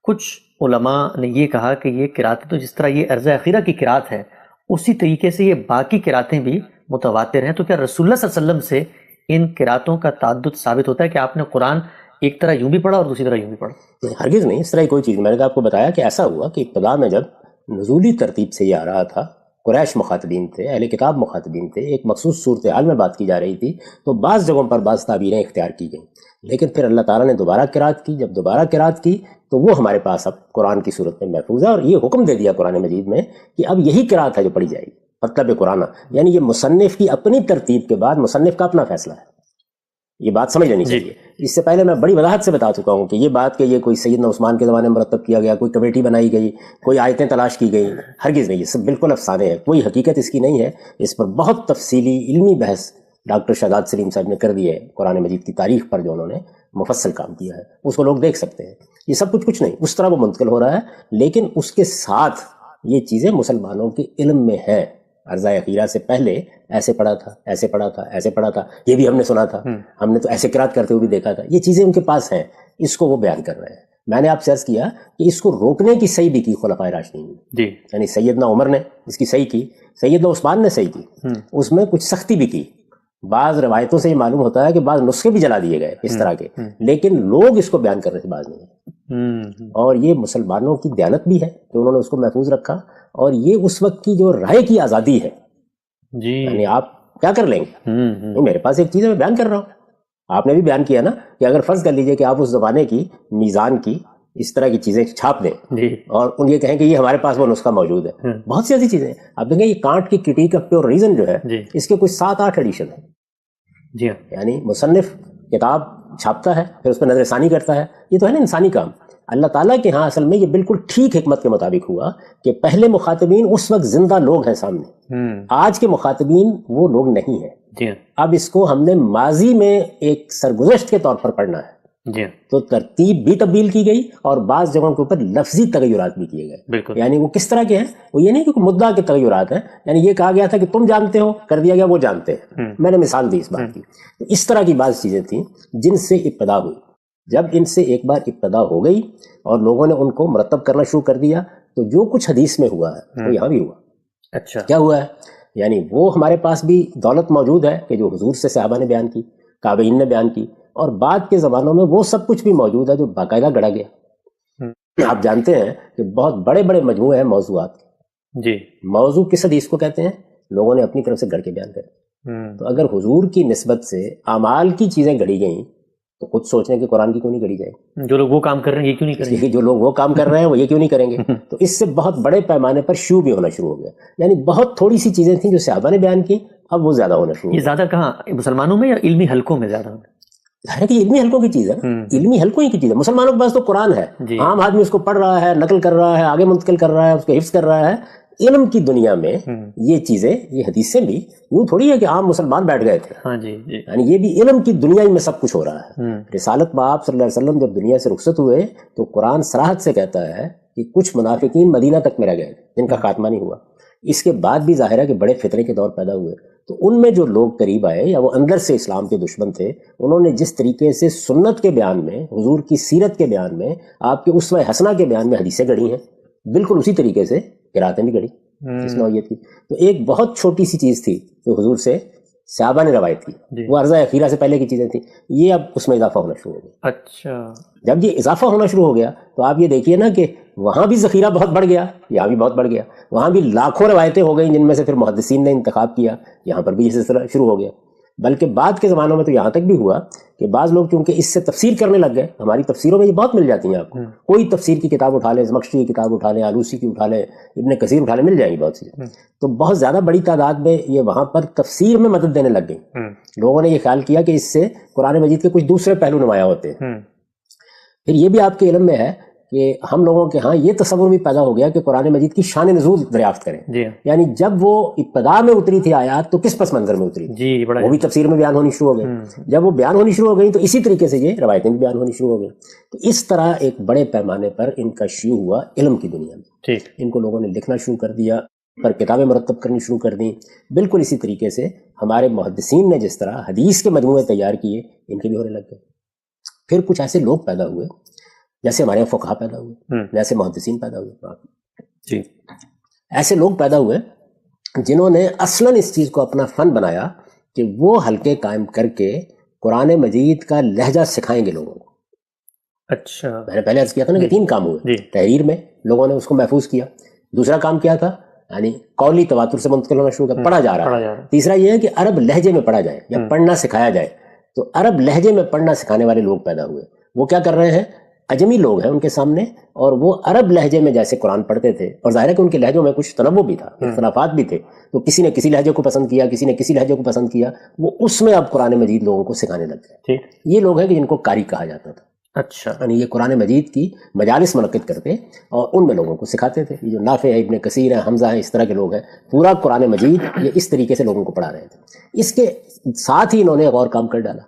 کچھ علماء نے یہ کہا کہ یہ قراتیں تو جس طرح یہ عرض اخیرہ کی قرات ہے اسی طریقے سے یہ باقی قراتیں بھی متواتر ہیں. تو کیا رسول اللہ صلی اللہ علیہ وسلم سے ان قراتوں کا تعدد ثابت ہوتا ہے کہ آپ نے قرآن ایک طرح یوں بھی پڑھا اور دوسری طرح یوں بھی پڑھا؟ ہرگز نہیں، اس طرح کوئی چیز. میں نے آپ کو بتایا کہ ایسا ہوا کہ ابتدا میں جب نزولی ترتیب سے یہ آ رہا تھا، قریش مخاطبین تھے، اہل کتاب مخاطبین تھے، ایک مخصوص صورتحال میں بات کی جا رہی تھی، تو بعض جگہوں پر بعض تعبیریں اختیار کی گئیں. لیکن پھر اللہ تعالیٰ نے دوبارہ قرات کی. جب دوبارہ قرات کی تو وہ ہمارے پاس اب قرآن کی صورت میں محفوظ ہے، اور یہ حکم دے دیا قرآن مجید میں کہ اب یہی قرات ہے جو پڑھی جائے گی. مطلب قرآن، یعنی یہ مصنف کی اپنی ترتیب کے بعد مصنف کا اپنا فیصلہ ہے. یہ بات سمجھ لینی چاہیے. اس سے پہلے میں بڑی وضاحت سے بتا چکا ہوں کہ یہ بات کہ یہ کوئی سیدنا عثمان کے زمانے میں مرتب کیا گیا، کوئی کمیٹی بنائی گئی، کوئی آیتیں تلاش کی گئی، ہرگز نہیں، یہ سب بالکل افسانے ہیں، کوئی حقیقت اس کی نہیں ہے. اس پر بہت تفصیلی علمی بحث ڈاکٹر شہزاد سلیم صاحب نے کر دی ہے قرآن مجید کی تاریخ پر، جو انہوں نے مفصل کام کیا ہے، اس کو لوگ دیکھ سکتے ہیں. یہ سب کچھ نہیں، اس طرح وہ منتقل ہو رہا ہے، لیکن اس کے ساتھ یہ چیزیں مسلمانوں کے علم میں ہیں. عرضۂ اخیرہ سے پہلے ایسے پڑھا تھا، ایسے پڑھا تھا، ایسے پڑھا تھا، یہ بھی ہم نے سنا تھا، ہم نے تو ایسے قرات کرتے ہوئے بھی دیکھا تھا. یہ چیزیں ان کے پاس ہیں، اس کو وہ بیان کر رہے ہیں. میں نے آپ سے عرض کیا کہ اس کو روکنے کی صحیح بھی کی خلفائے راشدین نے، یعنی سیدنا عمر نے اس کی صحیح کی، سیدنا عثمان نے صحیح کی، اس میں کچھ سختی بھی کی. بعض روایتوں سے یہ معلوم ہوتا ہے کہ بعض نسخے بھی جلا دیے گئے اس طرح کے، لیکن لوگ اس کو بیان کرنے سے باز نہیں ہیں. اور یہ مسلمانوں کی دیانت بھی ہے کہ انہوں نے اس کو محفوظ رکھا، اور یہ اس وقت کی جو رائے کی آزادی ہے. یعنی آپ کیا کر لیں گے، میرے پاس ایک چیز ہے میں بیان کر رہا ہوں. آپ نے بھی بیان کیا نا کہ اگر فرض کر لیجئے کہ آپ اس زمانے کی میزان کی اس طرح کی چیزیں چھاپ دیں اور ان یہ کہیں کہ یہ ہمارے پاس وہ نسخہ موجود ہے. بہت سی ایسی چیزیں ہیں، آپ دیکھیں یہ کانٹ کی کرٹیک آف پیور ریزن جو ہے اس کے کچھ 7-8 ایڈیشن ہیں. یعنی مصنف کتاب چھاپتا ہے، پھر اس پہ نظر ثانی کرتا ہے. یہ تو ہے نا انسانی کام. اللہ تعالیٰ کے ہاں اصل میں یہ بالکل ٹھیک حکمت کے مطابق ہوا کہ پہلے مخاطبین اس وقت زندہ لوگ ہیں سامنے، آج کے مخاطبین وہ لوگ نہیں ہیں. اب اس کو ہم نے ماضی میں ایک سرگزشت کے طور پر پڑھنا ہے، تو ترتیب بھی تبدیل کی گئی اور بعض جگہوں کے اوپر لفظی تغیرات بھی کیے گئے. یعنی وہ کس طرح کے ہیں، وہ یہ نہیں کہ مدعا کے تغیرات ہیں، یعنی یہ کہا گیا تھا کہ تم جانتے ہو، کر دیا گیا وہ جانتے ہیں. میں نے مثال دی اس بات کی. تو اس طرح کی بعض چیزیں تھیں جن سے ابتدا ہوئی. جب ان سے ایک بار ابتدا ہو گئی اور لوگوں نے ان کو مرتب کرنا شروع کر دیا، تو جو کچھ حدیث میں ہوا ہے وہ یہاں بھی ہوا. اچھا کیا ہوا ہے؟ یعنی وہ ہمارے پاس بھی دولت موجود ہے کہ جو حضور سے صحابہ نے بیان کی، تابعین نے بیان کی، اور بعد کے زمانوں میں وہ سب کچھ بھی موجود ہے جو باقاعدہ گڑھا گیا. آپ جانتے ہیں کہ بہت بڑے بڑے مجموعے ہیں موضوعات کے. موضوع کس حدیث کو کہتے ہیں؟ لوگوں نے اپنی طرف سے گڑھ کے بیان کرے. تو اگر حضور کی نسبت سے اعمال کی چیزیں گڑھی گئیں تو خود سوچنے کہ قرآن کی کیوں نہیں گڑھی جائے؟ جو لوگ وہ کام کر رہے ہیں یہ کیوں نہیں کریں گے؟ جو لوگ وہ کام کر رہے ہیں وہ یہ کیوں نہیں کریں گے؟ تو اس سے بہت بڑے پیمانے پر شیوع بھی ہونا شروع ہو گیا. یعنی بہت تھوڑی سی چیزیں تھیں جو صحابہ نے بیان کی، اب وہ زیادہ ہونا شروع ہو گیا. یہ زیادہ کہاں، مسلمانوں میں یا علمی حلقوں میں زیادہ؟ ظاہر ہے کہ علمی حلقوں کی چیز ہے، علمی حلقوں ہی کی چیز ہے. مسلمانوں کے پاس تو قرآن ہے، عام آدمی اس کو پڑھ رہا ہے، نقل کر رہا ہے، آگے منتقل کر رہا ہے، اس کو حفظ کر رہا ہے. علم کی دنیا میں یہ چیزیں، یہ حدیثیں بھی یوں تھوڑی ہے کہ عام مسلمان بیٹھ گئے تھے. یعنی یہ بھی علم کی دنیا میں سب کچھ ہو رہا ہے. رسالت باب صلی اللہ علیہ وسلم جب دنیا سے رخصت ہوئے تو قرآن صراحت سے کہتا ہے کہ کچھ منافقین مدینہ تک میں رہ گئے جن کا خاتمہ نہیں ہوا. اس کے بعد بھی ظاہر ہے کہ بڑے فتنے کے دور پیدا ہوئے، تو ان میں جو لوگ قریب آئے یا وہ اندر سے اسلام کے دشمن تھے، انہوں نے جس طریقے سے سنت کے بیان میں، حضور کی سیرت کے بیان میں، آپ کے اسوہ حسنہ کے بیان میں حدیثیں گڑھی ہیں، بالکل اسی طریقے سے قراتیں بھی گڑھی اس نوعیت کی. تو ایک بہت چھوٹی سی چیز تھی جو حضور سے صحابہ نے روایت کی، وہ عرضہ اخیرہ سے پہلے کی چیزیں تھیں، یہ اب اس میں اضافہ ہونا شروع ہو گیا. اچھا جب یہ اضافہ ہونا شروع ہو گیا تو آپ یہ دیکھیے نا کہ وہاں بھی ذخیرہ بہت بڑھ گیا، یہاں بھی بہت بڑھ گیا. وہاں بھی لاکھوں روایتیں ہو گئیں جن میں سے پھر محدثین نے انتخاب کیا، یہاں پر بھی یہ سلسلہ شروع ہو گیا. بلکہ بعد کے زمانوں میں تو یہاں تک بھی ہوا کہ بعض لوگ چونکہ اس سے تفسیر کرنے لگ گئے، ہماری تفسیروں میں یہ بہت مل جاتی ہیں آپ کو، کوئی تفسیر کی کتاب اٹھا لیں، زمخشری کی کتاب اٹھا لیں، آلوسی کی اٹھا لیں، ابن کثیر اٹھا لیں، مل جائیں گی بہت سی. تو بہت زیادہ بڑی تعداد میں یہ وہاں پر تفسیر میں مدد دینے لگ گئی. لوگوں نے یہ خیال کیا کہ اس سے قرآن مجید کے کچھ دوسرے پہلو نمایاں ہوتے ہیں. پھر یہ بھی آپ کے علم میں ہے کہ ہم لوگوں کے ہاں یہ تصور بھی پیدا ہو گیا کہ قرآن مجید کی شان نزول دریافت کریں. یعنی جب وہ ابتدا میں اتری تھی آیات تو کس پس منظر میں اتری تھی، وہ بھی تفسیر میں بیان ہونی شروع ہو گئی. جب وہ بیان ہونی شروع ہو گئی تو اسی طریقے سے یہ روایتیں بھی بیان ہونی شروع ہو گئی. تو اس طرح ایک بڑے پیمانے پر ان کا شیوع ہوا علم کی دنیا میں. ان کو لوگوں نے لکھنا شروع کر دیا، پر کتابیں مرتب کرنی شروع کر دیں. بالکل اسی طریقے سے ہمارے محدثین نے جس طرح حدیث کے مجموعے تیار کیے، ان کے بھی ہونے لگ گئے. پھر کچھ ایسے لوگ پیدا ہوئے جیسے ہمارے یہاں فقہا پیدا ہوئے، جیسے محدثین پیدا ہوئے. ایسے لوگ پیدا ہوئے جنہوں نے اصلاً اس چیز کو اپنا فن بنایا کہ وہ حلقے قائم کر کے قرآن مجید کا لہجہ سکھائیں گے لوگوں کو. اچھا میں نے پہلے عرض کیا تھا نا کہ 3 کام ہوئے. تحریر میں لوگوں نے اس کو محفوظ کیا. دوسرا کام کیا تھا، یعنی قولی تواتر سے منتقل ہونا شروع کیا، پڑھا جا رہا ہے. تیسرا یہ ہے کہ عرب لہجے میں پڑھا جائے یا پڑھنا سکھایا جائے. تو عرب لہجے میں پڑھنا سکھانے والے لوگ پیدا ہوئے. وہ کیا کر رہے ہیں، اجمی لوگ ہیں ان کے سامنے، اور وہ عرب لہجے میں جیسے قرآن پڑھتے تھے، اور ظاہر ہے کہ ان کے لہجوں میں کچھ تنوع بھی تھا، اختلافات بھی تھے، تو کسی نے کسی لہجے کو پسند کیا، کسی نے کسی لہجے کو پسند کیا، وہ اس میں اب قرآن مجید لوگوں کو سکھانے لگ گئے۔ یہ لوگ ہیں کہ جن کو قاری کہا جاتا تھا، اچھا، یعنی یہ قرآن مجید کی مجالس منعقد کرتے اور ان میں لوگوں کو سکھاتے تھے۔ یہ جو نافع ہے، ابن کثیر ہے، حمزہ ہے، اس طرح کے لوگ ہیں، پورا قرآن مجید یہ اس طریقے سے لوگوں کو پڑھا رہے تھے۔ اس کے ساتھ ہی انہوں نے ایک اور کام کر ڈالا۔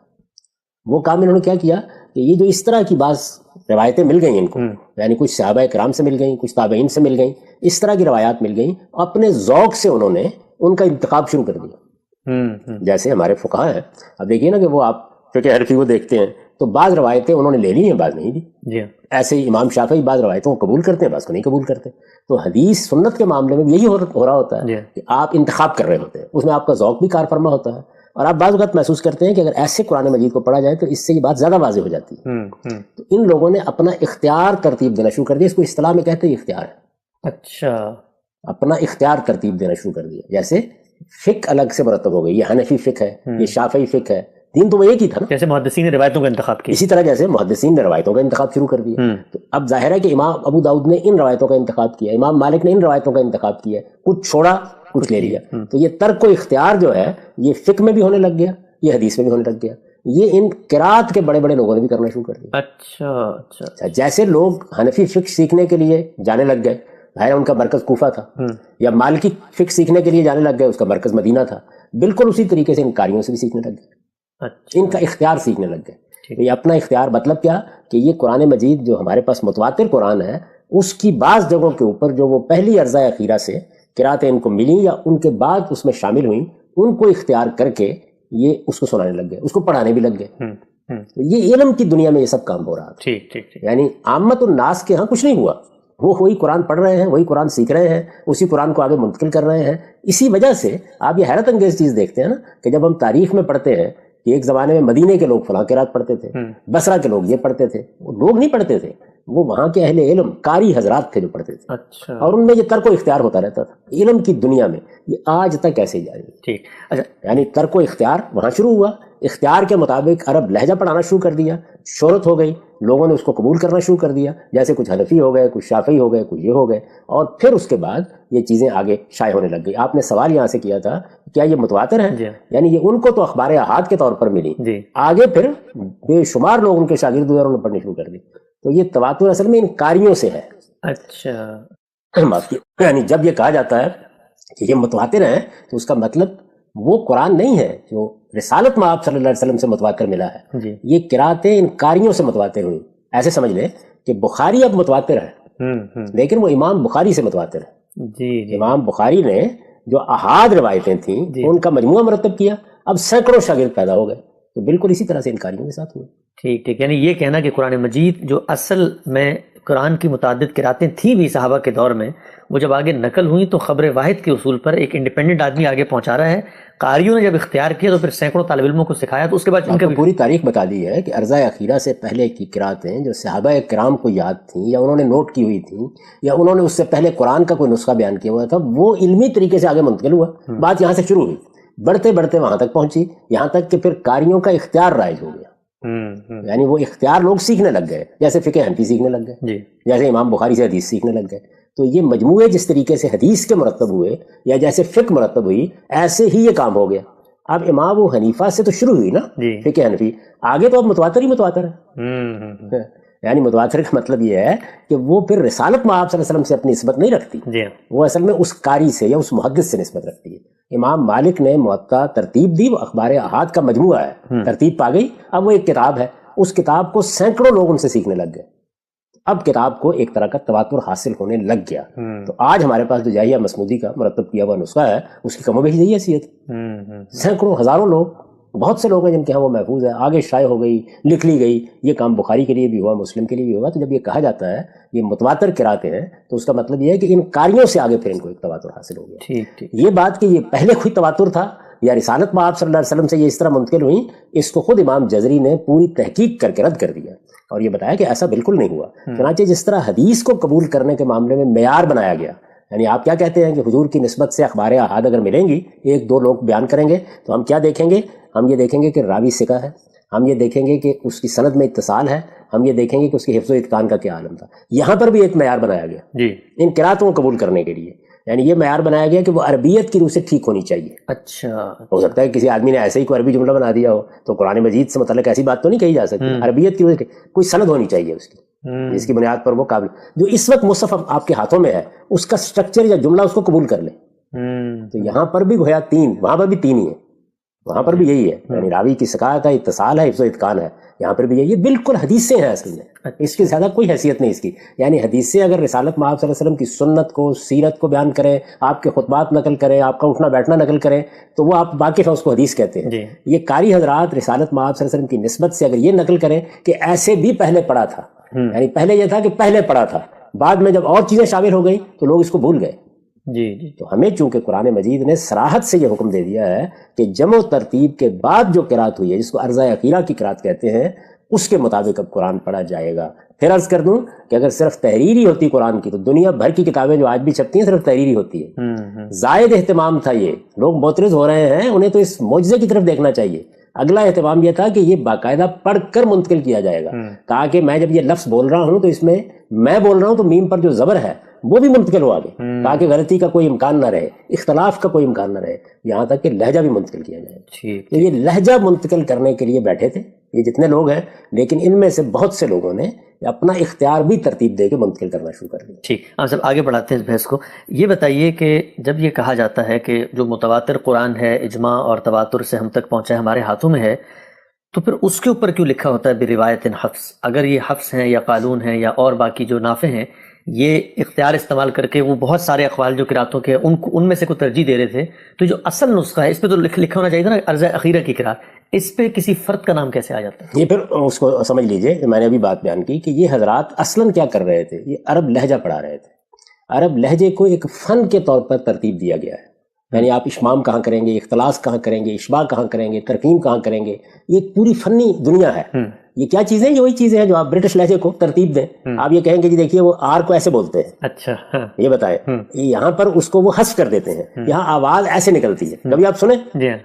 وہ کام انہوں نے کیا کیا کہ یہ جو اس طرح کی بعض روایتیں مل گئیں ان کو، یعنی کچھ صحابہ کرام سے مل گئیں، کچھ تابعین سے مل گئیں، اس طرح کی روایات مل گئیں، اپنے ذوق سے انہوں نے ان کا انتخاب شروع کر دیا۔ جیسے ہمارے فقہاء ہیں، اب دیکھیے نا کہ وہ آپ فقہ حنفی کو دیکھتے ہیں تو بعض روایتیں انہوں نے لے لی ہیں، بعض نہیں لی۔ ایسے ہی امام شافعی بعض روایتوں کو قبول کرتے ہیں، بعض کو نہیں قبول کرتے۔ تو حدیث سنت کے معاملے میں یہی ہو رہا ہوتا ہے کہ آپ انتخاب کر رہے ہوتے ہیں، اس میں آپ کا ذوق بھی کار فرما ہوتا ہے، اور آپ بعض اوقات محسوس کرتے ہیں کہ اگر ایسے قرآن مجید کو پڑھا جائے تو اس سے یہ بات زیادہ واضح ہو جاتی ہے۔ تو ان لوگوں نے اپنا اختیار ترتیب دینا شروع کر دیا، اس کو اصطلاح میں کہتے ہیں اختیار ہے۔ اچھا، اپنا اختیار ترتیب دینا شروع کر دیا، جیسے فقہ الگ سے مرتب ہو گئی، یہ حنفی فقہ ہے، یہ شافعی فقہ ہے، دین تو وہ ایک ہی تھا نا، جیسے محدثین نے روایتوں کا انتخاب کیا، اسی طرح جیسے محدثین نے روایتوں کا انتخاب شروع کر دیا۔ تو اب ظاہر ہے کہ امام ابو داؤد نے ان روایتوں کا انتخاب کیا، امام مالک نے ان روایتوں کا انتخاب کیا، کچھ چھوڑا کچھ لے لیا۔ تو یہ ترک و اختیار جو ہے یہ فقہ میں بھی ہونے لگ گیا، یہ حدیث میں بھی ہونے لگ گیا، یہ ان قرات کے بڑے بڑے لوگوں نے بھی کرنا شروع کر دیا۔ اچھا، جیسے لوگ حنفی فقہ سیکھنے کے لیے جانے لگ گئے، ظاہر ان کا مرکز کوفہ تھا، یا مالکی فقہ سیکھنے کے لیے جانے لگ گئے، اس کا مرکز مدینہ تھا، بالکل اسی طریقے سے ان قاریوں سے بھی سیکھنے لگ گئے، ان کا اختیار سیکھنے لگ گئے۔ یہ اپنا اختیار مطلب کیا کہ یہ قرآن مجید جو ہمارے پاس متواتر قرآن ہے، اس کی بعض جگہوں کے اوپر جو وہ پہلی ارضاء اخیرہ سے قراتیں ان کو ملیں یا ان کے بعد اس میں شامل ہوئیں، ان کو اختیار کر کے یہ اس کو سنانے لگ گئے، اس کو پڑھانے بھی لگ گئے۔ یہ علم کی دنیا میں یہ سب کام ہو رہا تھا، یعنی عامت الناس کے ہاں کچھ نہیں ہوا، وہ وہی قرآن پڑھ رہے ہیں، وہی قرآن سیکھ رہے ہیں، اسی قرآن کو آگے منتقل کر رہے ہیں۔ اسی وجہ سے آپ یہ حیرت انگیز چیز دیکھتے ہیں نا کہ جب ہم تاریخ میں پڑھتے ہیں کہ ایک زمانے میں مدینے کے لوگ فلاں قرات پڑھتے تھے، بصرہ کے لوگ یہ پڑھتے تھے، وہ لوگ نہیں پڑھتے تھے، وہ وہاں کے اہل علم قاری حضرات تھے جو پڑھتے تھے، اور ان میں یہ ترک و اختیار ہوتا رہتا تھا علم کی دنیا میں۔ یہ آج تک ایسے ہی جاری ہے، یعنی ترک و اختیار وہاں شروع ہوا، اختیار کے مطابق عرب لہجہ پڑھانا شروع کر دیا، شہرت ہو گئی، لوگوں نے اس کو قبول کرنا شروع کر دیا، جیسے کچھ حنفی ہو گئے، کچھ شافعی ہو گئے، کچھ یہ ہو گئے، اور پھر اس کے بعد یہ چیزیں آگے شائع ہونے لگ گئی۔ آپ نے سوال یہاں سے کیا تھا کیا یہ متواتر ہے، یعنی یہ ان کو تو اخبار احاد کے طور پر ملی، آگے پھر بے شمار لوگ ان کے شاگرد ہوئے اور انہوں نے پڑھنے شروع کر دی۔ تو یہ تواتر اصل میں ان قاریوں سے ہے۔ اچھا، یعنی جب یہ کہا جاتا ہے کہ یہ متواتر ہیں تو اس کا مطلب وہ قرآن نہیں ہے جو رسالت میں آپ صلی اللہ علیہ وسلم سے متواتر ملا ہے، یہ قراتیں ان قاریوں سے متواتر ہوئی۔ ایسے سمجھ لیں کہ بخاری اب متواتر ہے، لیکن وہ امام بخاری سے متواتر ہے۔ امام بخاری نے جو احاد روایتیں تھیں ان کا مجموعہ مرتب کیا، اب سینکڑوں شاگرد پیدا ہو گئے، تو بالکل اسی طرح سے ان قاریوں کے ساتھ ہوئے۔ ٹھیک، یعنی یہ کہنا کہ قرآن مجید جو اصل میں قرآن کی متعدد قراتیں تھیں بھی صحابہ کے دور میں، وہ جب آگے نقل ہوئیں تو خبر واحد کے اصول پر ایک انڈیپینڈنٹ آدمی آگے پہنچا رہا ہے، قاریوں نے جب اختیار کیا تو پھر سینکڑوں طالب علموں کو سکھایا، تو اس کے بعد ان کا پوری تاریخ بتا دی ہے کہ ارضاء اخیرہ سے پہلے کی قراتیں جو صحابہ کرام کو یاد تھیں یا انہوں نے نوٹ کی ہوئی تھیں یا انہوں نے اس سے پہلے قرآن کا کوئی نسخہ بیان کیا ہوا تھا، وہ علمی طریقے سے آگے منتقل ہوا، بات یہاں سے شروع ہوئی، بڑھتے بڑھتے وہاں تک پہنچی، یہاں تک کہ پھر قاریوں کا اختیار رائج ہو گیا، یعنی وہ اختیار لوگ سیکھنے لگ گئے، جیسے فقہ حنفی سیکھنے لگ گئے، جیسے امام بخاری سے حدیث سیکھنے لگ گئے۔ تو یہ مجموعے جس طریقے سے حدیث کے مرتب ہوئے یا جیسے فقہ مرتب ہوئی، ایسے ہی یہ کام ہو گیا۔ اب امام ابو حنیفہ سے تو شروع ہوئی نا فقہ حنفی، آگے تو اب متواتر ہی متواتر ہے، یعنی متواتر کا مطلب یہ ہے کہ وہ پھر رسالت میں آپ صلی اللہ علیہ وسلم سے اپنی نسبت نہیں رکھتی، وہ اصل میں اس قاری سے یا اس محدث سے نسبت رکھتی ہے۔ امام مالک نے موطا ترتیب دی، وہ اخبار احاد کا مجموعہ ہے، ترتیب پا گئی، اب وہ ایک کتاب ہے، اس کتاب کو سینکڑوں لوگ ان سے سیکھنے لگ گئے، اب کتاب کو ایک طرح کا تواتر حاصل ہونے لگ گیا۔ تو آج ہمارے پاس جو جاہیہ مسمودی کا مرتب کیا ہوا نسخہ ہے، اس کی کم و بیش یہی حیثیت، سینکڑوں ہزاروں لوگ، بہت سے لوگ ہیں جن کے ہاں وہ محفوظ ہے، آگے شائع ہو گئی، لکھ لی گئی۔ یہ کام بخاری کے لیے بھی ہوا، مسلم کے لیے بھی ہوا۔ تو جب یہ کہا جاتا ہے یہ متواتر قراتیں ہیں تو اس کا مطلب یہ ہے کہ ان قاریوں سے آگے پھر ان کو ایک تواتر حاصل ہو گیا۔ یہ بات کہ یہ پہلے کوئی تواتر تھا یا رسالت میں آپ صلی اللہ علیہ وسلم سے یہ اس طرح منتقل ہوئی، اس کو خود امام جزری نے پوری تحقیق کر کے رد کر دیا اور یہ بتایا کہ ایسا بالکل نہیں ہوا۔ چنانچہ جس طرح حدیث کو قبول کرنے کے معاملے میں معیار بنایا گیا، یعنی آپ کیا کہتے ہیں کہ حضور کی نسبت سے اخبار احاد اگر ملیں گی، ایک دو لوگ بیان کریں گے تو ہم کیا دیکھیں گے؟ ہم یہ دیکھیں گے کہ راوی ثقہ ہے، ہم یہ دیکھیں گے کہ اس کی سند میں اتصال ہے, ہم یہ دیکھیں گے کہ اس کی حفظ و اتقان کا کیا عالم تھا. یہاں پر بھی ایک معیار بنایا گیا جی ان قراتوں کو قبول کرنے کے لیے, یعنی یہ معیار بنایا گیا کہ وہ عربیت کی روح سے ٹھیک ہونی چاہیے. اچھا, ہو سکتا ہے کسی آدمی نے ایسے ہی کوئی عربی جملہ بنا دیا ہو تو قرآن مجید سے متعلق ایسی بات تو نہیں کہی جا سکتی. عربیت کی روح سے کوئی سند ہونی چاہیے اس کی, جس کی بنیاد پر وہ قابل, جو اس وقت مصحف آپ کے ہاتھوں میں ہے اس کا سٹرکچر یا جملہ اس کو قبول کر لے. تو یہاں پر بھی گویا 3, وہاں پر بھی 3 ہی ہے, وہاں پر بھی یہی ہے, یعنی راوی کی ثقافت ہے, اتصال ہے, حفظ و اتقان ہے. یہاں پر بھی یہ بالکل حدیثیں ہیں اصل میں, اس کی زیادہ کوئی حیثیت نہیں اس کی. یعنی حدیثیں اگر رسالت میں آپ صلی اللہ علیہ وسلم کی سنت کو, سیرت کو بیان کریں, آپ کے خطبات نقل کریں, آپ کا اٹھنا بیٹھنا نقل کریں, تو وہ آپ واقف ہیں, اس کو حدیث کہتے ہیں. یہ قاری حضرات رسالت میں آپ صلی اللہ علیہ وسلم کی نسبت سے اگر یہ نقل کریں کہ ایسے بھی پہلے پڑھا تھا, یعنی پہلے یہ تھا کہ پہلے پڑھا تھا, بعد میں جب اور چیزیں شامل ہو گئی تو لوگ اس کو بھول گئے. جی جی. تو ہمیں چونکہ قرآن مجید نے صراحت سے یہ حکم دے دیا ہے کہ جمع و ترتیب کے بعد جو قرات ہوئی ہے, جس کو عرضہ اخیرہ کی قرات کہتے ہیں, اس کے مطابق اب قرآن پڑھا جائے گا. پھر عرض کر دوں کہ اگر صرف تحریری ہوتی قرآن کی تو دنیا بھر کی کتابیں جو آج بھی چھپتی ہیں صرف تحریری ہوتی ہے. زائد اہتمام تھا, یہ لوگ معترض ہو رہے ہیں, انہیں تو اس معجزے کی طرف دیکھنا چاہیے. اگلا اہتمام یہ تھا کہ یہ باقاعدہ پڑھ کر منتقل کیا جائے گا. کہا کہ میں جب یہ لفظ بول رہا ہوں تو اس میں میں بول رہا ہوں تو میم پر جو زبر ہے وہ بھی منتقل ہو آگے, تاکہ غلطی کا کوئی امکان نہ رہے, اختلاف کا کوئی امکان نہ رہے, یہاں تک کہ لہجہ بھی منتقل کیا جائے. تو یہ لہجہ منتقل کرنے کے لیے بیٹھے تھے یہ جتنے لوگ ہیں, لیکن ان میں سے بہت سے لوگوں نے اپنا اختیار بھی ترتیب دے کے منتقل کرنا شروع کر دیا. ٹھیک, ہم سب آگے بڑھاتے ہیں اس بحث کو. یہ بتائیے کہ جب یہ کہا جاتا ہے کہ جو متواتر قرآن ہے اجماع اور تواتر سے ہم تک پہنچا ہے, ہمارے ہاتھوں میں ہے, تو پھر اس کے اوپر کیوں لکھا ہوتا ہے بروایت حفظ؟ اگر یہ حفظ ہیں یا قالون ہیں یا اور باقی جو نافع ہیں, یہ اختیار استعمال کر کے وہ بہت سارے اقوال جو قراتوں کے ان میں سے کوئی ترجیح دے رہے تھے, تو جو اصل نسخہ ہے اس پہ تو لکھا ہونا چاہیے تھا نا عرضہ اخیرہ کی قرات, اس پہ کسی فرد کا نام کیسے آ جاتا ہے؟ یہ پھر اس کو سمجھ لیجئے, میں نے ابھی بات بیان کی کہ یہ حضرات اصلاً کیا کر رہے تھے, یہ عرب لہجہ پڑھا رہے تھے. عرب لہجے کو ایک فن کے طور پر ترتیب دیا گیا ہے, یعنی آپ اشمام کہاں کریں گے, اختلاس کہاں کریں گے, اشباع کہاں کریں گے, ترقیم کہاں کریں گے, یہ پوری فنی دنیا ہے. یہ کیا چیزیں, یہ وہی چیزیں ہیں جو آپ برٹش لہجے کو ترتیب دیں. آپ یہ کہیں گے جی دیکھیے وہ آر کو ایسے بولتے ہیں, اچھا یہ بتائیں, یہاں پر اس کو وہ حذف کر دیتے ہیں, یہاں آواز ایسے نکلتی ہے. کبھی آپ سنیں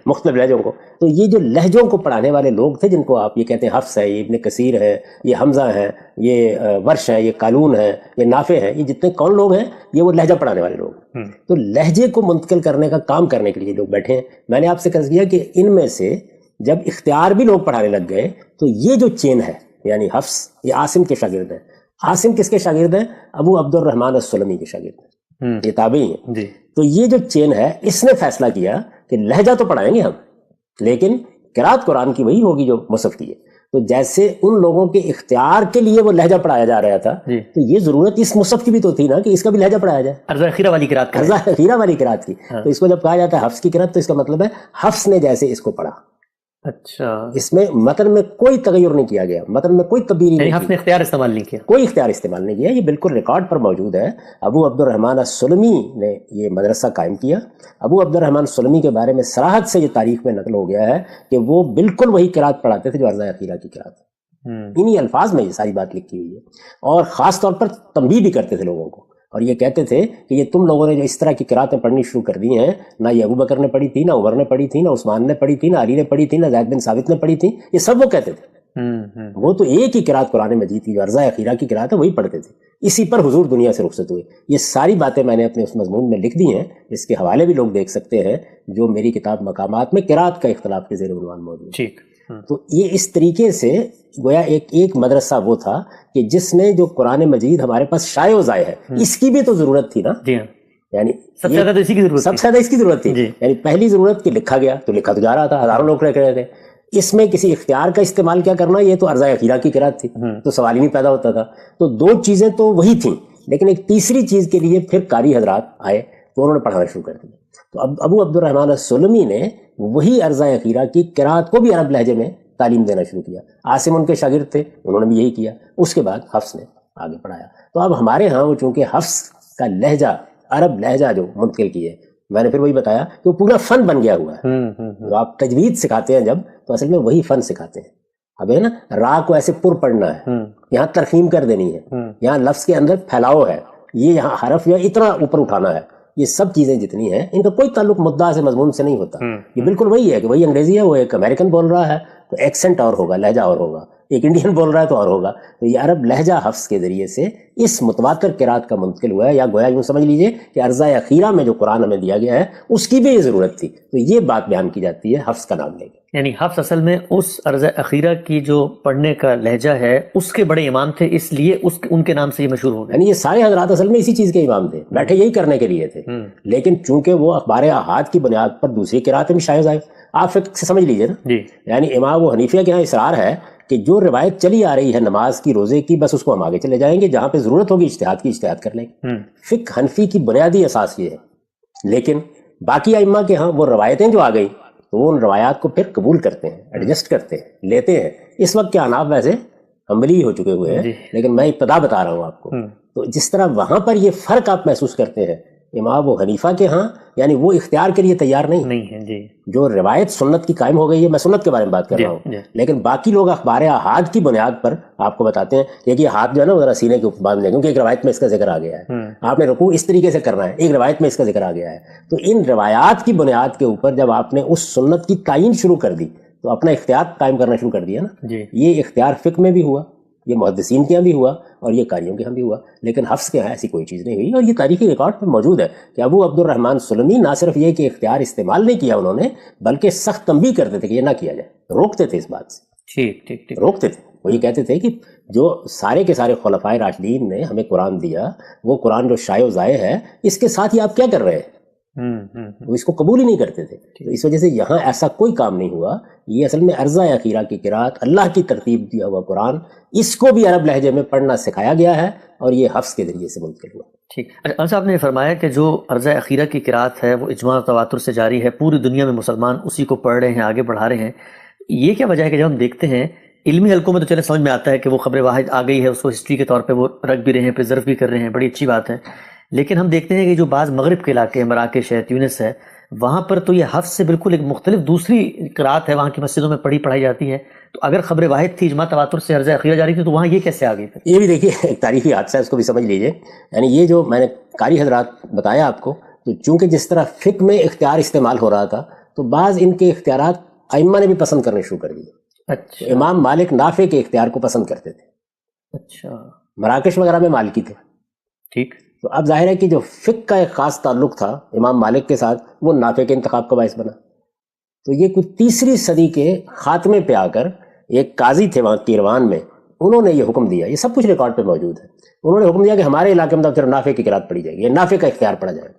مختلف لہجوں کو, تو یہ جو لہجوں کو پڑھانے والے لوگ تھے جن کو آپ یہ کہتے ہیں حفص ہے, یہ ابن کثیر ہے, یہ حمزہ ہے, یہ ورش ہے, یہ قالون ہے, یہ نافع ہے, یہ جتنے کون لوگ ہیں یہ وہ لہجہ پڑھانے والے لوگ. تو لہجے کو منتقل کرنے کا کام کرنے کے لیے لوگ بیٹھے ہیں. میں نے آپ سے عرض کیا کہ ان میں سے جب اختیار بھی لوگ پڑھانے لگ گئے تو یہ جو چین ہے, یعنی حفص یہ عاصم کے شاگرد ہیں. عاصم کس کے شاگرد ہیں؟ ابو عبد الرحمن السلمی کے شاگرد ہیں, یہ تابعی ہیں. تو یہ جو چین ہے اس نے فیصلہ کیا کہ لہجہ تو پڑھائیں گے ہم, لیکن قرات قرآن کی وہی ہوگی جو مصحف کی ہے. تو جیسے ان لوگوں کے اختیار کے لیے وہ لہجہ پڑھایا جا رہا تھا, تو یہ ضرورت اس مصحف کی بھی تو تھی نا کہ اس کا بھی لہجہ پڑھایا جائے, عرضہ اخیرہ والی قرات, عرضہ اخیرہ والی قرات کی. تو اس کو جب کہا جاتا ہے حفص کی قرات تو اس کا مطلب ہے حفص نے جیسے اس کو پڑھا. اچھا, اس میں متن میں کوئی تغیر نہیں کیا گیا, متن میں کوئی تبدیلی نہیں, حفص نے اختیار استعمال نہیں کیا, کوئی اختیار استعمال نہیں کیا. یہ بالکل ریکارڈ پر موجود ہے. ابو عبد الرحمن السلمی نے یہ مدرسہ قائم کیا. ابو عبد الرحمن السلمی کے بارے میں صراحت سے یہ تاریخ میں نقل ہو گیا ہے کہ وہ بالکل وہی قرات پڑھاتے تھے جو عرضہ اخیرہ کی قرات. انہی الفاظ میں یہ ساری بات لکھی ہوئی ہے, اور خاص طور پر تنبیہ بھی کرتے تھے لوگوں کو, اور یہ کہتے تھے کہ یہ تم لوگوں نے جو اس طرح کی قراتیں پڑھنی شروع کر دی ہیں, نہ یہ ابو بکر نے پڑھی تھی, نہ عمر نے پڑھی تھی, نہ عثمان نے پڑھی تھی, نہ علی نے پڑھی تھی, نہ زید بن ثابت نے پڑھی تھی, یہ سب وہ کہتے تھے. وہ تو ایک ہی قرات قرآن مجید کی جو عرضہ اخیرہ کی قرات ہے وہی پڑھتے تھے. اسی پر حضور دنیا سے رخصت ہوئے. یہ ساری باتیں میں نے اپنے اس مضمون میں لکھ دی ہیں, اس کے حوالے بھی لوگ دیکھ سکتے ہیں جو میری کتاب مقامات میں قرات کا اختلاف کے زیر عنوان موجود ہے. تو یہ اس طریقے سے گویا ایک مدرسہ وہ تھا کہ جس نے جو قرآن مجید ہمارے پاس شائع و ضائع ہے, اس کی بھی تو ضرورت تھی نا. یعنی سب سے زیادہ اسی کی ضرورت, سب سے زیادہ اس کی ضرورت تھی. یعنی پہلی ضرورت کہ لکھا گیا تو لکھا تو جا رہا تھا, ہزاروں لوگ رہ رہے تھے. اس میں کسی اختیار کا استعمال کیا کرنا, یہ تو عرضہ اخیرہ کی قرات تھی, تو سوال ہی نہیں پیدا ہوتا تھا. تو دو چیزیں تو وہی تھیں, لیکن ایک تیسری چیز کے لیے پھر قاری حضرات آئے تو انہوں نے پڑھانا شروع کر دیا. تو اب ابو عبد الرحمن السلمی نے وہی عرضہ اخیرہ کی قرات کو بھی عرب لہجے میں تعلیم دینا شروع کیا. عاصم ان کے شاگرد تھے, انہوں نے بھی یہی کیا. اس کے بعد حفص نے آگے پڑھایا. تو اب ہمارے ہاں وہ چونکہ حفص کا لہجہ عرب لہجہ جو منتقل کیے, میں نے پھر وہی بتایا کہ وہ پورا فن بن گیا ہوا ہے. تو آپ تجوید سکھاتے ہیں جب, تو اصل میں وہی فن سکھاتے ہیں. اب ہے نا, را کو ایسے پر پڑھنا ہے, یہاں ترخیم کر دینی ہے, یہاں لفظ کے اندر پھیلاؤ ہے, یہ یہاں حرف یا اتنا اوپر اٹھانا ہے. یہ سب چیزیں جتنی ہیں ان کا کوئی تعلق مدعا سے مضمون سے نہیں ہوتا. یہ بالکل وہی ہے کہ وہی انگریزی ہے, وہ ایک امریکن بول رہا ہے, تو ایکسنٹ اور ہوگا، لہجہ اور ہوگا، ایک انڈین بول رہا ہے تو اور ہوگا. تو یہ عرب لہجہ حفظ کے ذریعے سے اس متواتر قرات کا منتقل ہوا ہے، یا گویا یوں سمجھ لیجئے کہ ارضا اخیرہ میں جو قرآن ہمیں دیا گیا ہے اس کی بھی یہ ضرورت تھی. تو یہ بات بیان کی جاتی ہے حفظ کا نام لے کے. یعنی حفظ اصل میں اس ارض اخیرہ کی جو پڑھنے کا لہجہ ہے اس کے بڑے امام تھے، اس لیے ان کے نام سے یہ مشہور ہو گئے. یعنی یہ سارے حضرات اصل میں اسی چیز کے امام تھے، بیٹھے یہی کرنے کے لیے تھے، لیکن چونکہ وہ اخبار احاد کی بنیاد پر دوسری قراتیں بھی شائع آئے. آپ فقہ سے سمجھ لیجئے نا جی. یعنی امام ابو حنیفہ کے یہاں اصرار ہے کہ جو روایت چلی آ رہی ہے نماز کی، روزے کی، بس اس کو ہم آگے چلے جائیں گے، جہاں پہ ضرورت ہوگی اجتہاد کی اجتہاد کر لیں گے. فقہ حنفی کی بنیادی اساس یہ ہے. لیکن باقی ائمہ کے ہاں وہ روایتیں جو آ گئی تو وہ ان روایات کو پھر قبول کرتے ہیں، ایڈجسٹ کرتے ہیں، لیتے ہیں. اس وقت کے حناف ویسے حنبلی ہو چکے ہوئے ہیں، لیکن میں ابتدا بتا رہا ہوں آپ کو. تو جس طرح وہاں پر یہ فرق آپ محسوس کرتے ہیں، امام ابو حنیفہ کے ہاں یعنی وہ اختیار کے لیے تیار نہیں ہے. جی. جو روایت سنت کی قائم ہو گئی ہے، میں سنت کے بارے میں بات کر رہا ہوں، لیکن باقی لوگ اخبار احاد کی بنیاد پر آپ کو بتاتے ہیں کہ یہ ہاتھ جو ہے نا ذرا سینے کے اوپر باندھ لیں، کیونکہ ایک روایت میں اس کا ذکر آ گیا ہے، آپ نے رکوع اس طریقے سے کرنا ہے، ایک روایت میں اس کا ذکر آ گیا ہے. تو ان روایات کی بنیاد کے اوپر جب آپ نے اس سنت کی تعین شروع کر دی تو اپنا اختیار قائم کرنا شروع کر دیا نا. یہ اختیار فقہ میں بھی ہوا، یہ محدثین کے یہاں بھی ہوا اور یہ قاریوں کے یہاں بھی ہوا، لیکن حفظ کے یہاں ایسی کوئی چیز نہیں ہوئی. اور یہ تاریخی ریکارڈ میں موجود ہے کہ ابو عبد الرحمن سلمی نہ صرف یہ کہ اختیار استعمال نہیں کیا انہوں نے، بلکہ سخت تنبیہ کرتے تھے کہ یہ نہ کیا جائے، روکتے تھے اس بات سے. ٹھیک روکتے تھے. وہ یہ کہتے تھے کہ جو سارے کے سارے خلفائے راشدین نے ہمیں قرآن دیا، وہ قرآن جو شائع و ضائع ہے، اس کے ساتھ ہی آپ کیا کر رہے ہیں؟ وہ اس کو قبول ہی نہیں کرتے تھے. تو اس وجہ سے یہاں ایسا کوئی کام نہیں ہوا. یہ اصل میں ارضا اخیرہ کی قرات، اللہ کی ترتیب دیا ہوا قرآن، اس کو بھی عرب لہجے میں پڑھنا سکھایا گیا ہے اور یہ حفظ کے ذریعے سے منتقل ہوا. ٹھیک. اچھا، آپ نے فرمایا کہ جو ارض اخیرہ کی قرات ہے وہ اجماع و تواتر سے جاری ہے، پوری دنیا میں مسلمان اسی کو پڑھ رہے ہیں، آگے بڑھا رہے ہیں. یہ کیا وجہ ہے کہ جب ہم دیکھتے ہیں علمی حلقوں میں تو چلے سمجھ میں آتا ہے کہ وہ خبر واحد آ گئی ہے، اس کو ہسٹری کے طور پہ وہ رکھ بھی رہے ہیں، پریزرو بھی کر رہے ہیں، بڑی اچھی بات ہے. لیکن ہم دیکھتے ہیں کہ جو بعض مغرب کے علاقے، مراکش ہے، تیونس ہے، وہاں پر تو یہ حفظ سے بالکل ایک مختلف دوسری قرات ہے، وہاں کی مسجدوں میں پڑھائی جاتی ہے. تو اگر خبر واحد تھی، اجماع تواتر سے ارض اخیرہ جاری تھی، تو وہاں یہ کیسے آ گئی پھر؟ یہ بھی دیکھیے ایک تاریخی حادثہ ہے، اس کو بھی سمجھ لیجئے. یعنی یہ جو میں نے قاری حضرات بتایا آپ کو، تو چونکہ جس طرح فقہ میں اختیار استعمال ہو رہا تھا تو بعض ان کے اختیارات ائمہ نے بھی پسند کرنے شروع کر دیے. اچھا. امام مالک نافع کے اختیار کو پسند کرتے تھے. اچھا. مراکش وغیرہ میں مالکی تھے. ٹھیک. تو اب ظاہر ہے کہ جو فقہ کا ایک خاص تعلق تھا امام مالک کے ساتھ، وہ نافع کے انتخاب کا باعث بنا. تو یہ کچھ تیسری صدی کے خاتمے پہ آ کر ایک قاضی تھے وہاں کیروان میں، انہوں نے یہ حکم دیا، یہ سب کچھ ریکارڈ پہ موجود ہے. انہوں نے حکم دیا کہ ہمارے علاقے میں تو نافع کی قرات پڑھی جائے گی، یہ نافع کا اختیار پڑھا جائے گا.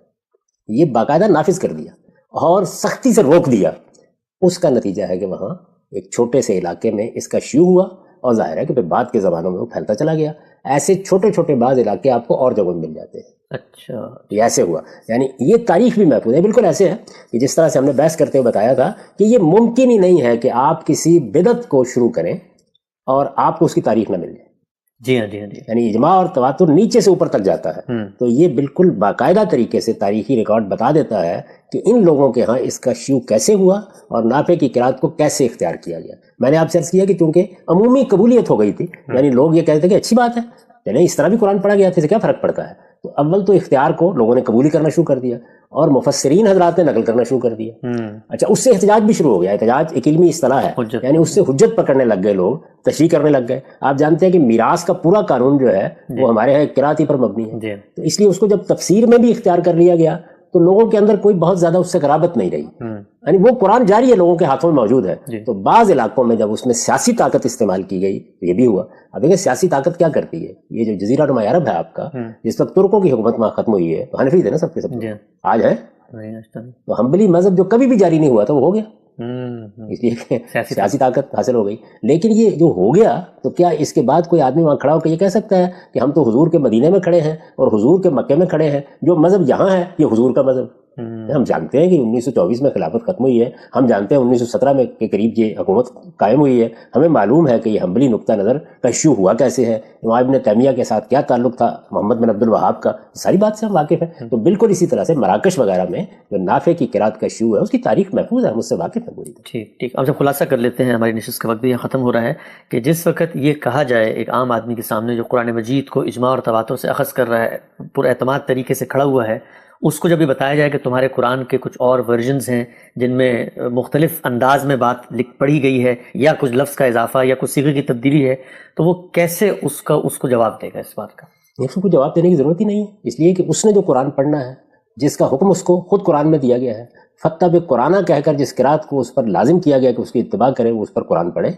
یہ باقاعدہ نافذ کر دیا اور سختی سے روک دیا. اس کا نتیجہ ہے کہ وہاں ایک چھوٹے سے علاقے میں اس کا شیوع ہوا، اور ظاہر ہے کہ پھر بعد کے زمانوں میں وہ پھیلتا چلا گیا. ایسے چھوٹے چھوٹے بعض علاقے آپ کو اور جگہوں میں مل جاتے ہیں. اچھا. یہ ایسے ہوا. یعنی یہ تاریخ بھی محفوظ ہے. بالکل ایسے ہے کہ جس طرح سے ہم نے بحث کرتے ہوئے بتایا تھا کہ یہ ممکن ہی نہیں ہے کہ آپ کسی بدعت کو شروع کریں اور آپ کو اس کی تاریخ نہ مل جائے. جی ہاں. یعنی اجماع اور تواتر نیچے سے اوپر تک جاتا ہے. تو یہ بالکل باقاعدہ طریقے سے تاریخی ریکارڈ بتا دیتا ہے کہ ان لوگوں کے ہاں اس کا شیوع کیسے ہوا اور نافع کی قرات کو کیسے اختیار کیا گیا. میں نے آپ سے عرض کیا کہ چونکہ عمومی قبولیت ہو گئی تھی، یعنی لوگ یہ کہتے تھے کہ اچھی بات ہے، یعنی اس طرح بھی قرآن پڑھا گیا تھا، اس سے کیا فرق پڑتا ہے. تو اول تو اختیار کو لوگوں نے قبول کرنا شروع کر دیا اور مفسرین حضرات نے نقل کرنا شروع کر دیا. اچھا، اس سے احتجاج بھی شروع ہو گیا. احتجاج ایک علمی اصطلاح ہے، یعنی اس سے حجت پکڑنے لگ گئے لوگ، تشریح کرنے لگ گئے. آپ جانتے ہیں کہ میراث کا پورا قانون جو ہے وہ ہمارے یہاں قرات ہی پر مبنی ہے. تو اس لیے اس کو جب تفسیر میں بھی اختیار کر لیا گیا تو لوگوں کے اندر کوئی بہت زیادہ اس سے قرابت نہیں رہی. یعنی وہ قرآن جاری ہے، لوگوں کے ہاتھوں میں موجود ہے. تو بعض علاقوں میں جب اس میں سیاسی طاقت استعمال کی گئی تو یہ بھی ہوا. اب دیکھیں سیاسی طاقت کیا کرتی ہے. یہ جو جزیرہ نما عرب ہے آپ کا، جس وقت ترکوں کی حکومت وہاں ختم ہوئی ہے، تو حنفی تھے نا سب کے سب، آج ہے تو حنبلی مذہب جو کبھی بھی جاری نہیں ہوا تھا وہ ہو گیا، اس لیے کہ سیاسی طاقت حاصل ہو گئی. لیکن یہ جو ہو گیا تو کیا اس کے بعد کوئی آدمی وہاں کھڑا ہو کے یہ کہہ سکتا ہے کہ ہم تو حضور کے مدینے میں کھڑے ہیں اور حضور کے مکے میں کھڑے ہیں، جو مذہب یہاں ہے یہ حضور کا مذہب. ہم جانتے ہیں کہ 1924 میں خلافت ختم ہوئی ہے، ہم جانتے ہیں 1917 میں کے قریب یہ حکومت قائم ہوئی ہے. ہمیں معلوم ہے کہ یہ حنبلی نقطہ نظر کا ایشو ہوا کیسے ہے، امام ابن تیمیہ کے ساتھ کیا تعلق تھا، محمد بن عبد الوہاب کا، ساری بات سے ہم واقف ہیں. تو بالکل اسی طرح سے مراکش وغیرہ میں جو نافع کی قرات کا ایشو ہے اس کی تاریخ محفوظ ہے، ہم اس سے واقف ہیں پوری. ٹھیک. اب جب خلاصہ کر لیتے ہیں، ہماری نشست کا وقت بھی یہاں ختم ہو رہا ہے، کہ جس وقت یہ کہا جائے ایک عام آدمی کے سامنے جو قرآن مجید کو اجماع اور تواتر سے اخذ کر رہا ہے، پر اعتماد طریقے سے کھڑا ہوا ہے، اس کو جب یہ بتایا جائے کہ تمہارے قرآن کے کچھ اور ورژنز ہیں جن میں مختلف انداز میں بات پڑھی گئی ہے یا کچھ لفظ کا اضافہ یا کچھ صیغے کی تبدیلی ہے، تو وہ کیسے اس کو جواب دے گا اس بات کا؟ اس کو جواب دینے کی ضرورت ہی نہیں ہے، اس لیے کہ اس نے جو قرآن پڑھنا ہے، جس کا حکم اس کو خود قرآن میں دیا گیا ہے، فتح قرآن کہہ کر جس قرات کو اس پر لازم کیا گیا کہ اس کی اتباع کرے، وہ اس پر قرآن پڑھے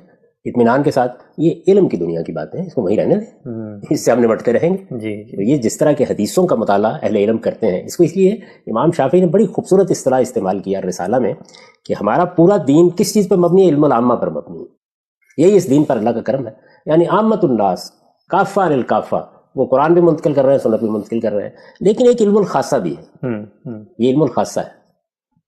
اطمینان کے ساتھ. یہ علم کی دنیا کی بات ہے، اس کو وہیں رہنے دیں، اس سے ہم نمٹتے رہیں گے. تو یہ جس طرح کے حدیثوں کا مطالعہ اہل علم کرتے ہیں، اس کو اس لیے امام شافعی نے بڑی خوبصورت اصطلاح استعمال کیا رسالہ میں کہ ہمارا پورا دین کس چیز پر مبنی ہے؟ علم العامہ پر مبنی ہے. یہی اس دین پر اللہ کا کرم ہے. یعنی عامت الناس کافہ الکافہ، وہ قرآن بھی منتقل کر رہے ہیں، سنت بھی منتقل کر رہے ہیں، لیکن ایک علم الخاصہ بھی ہے. یہ علم الخاصہ ہے،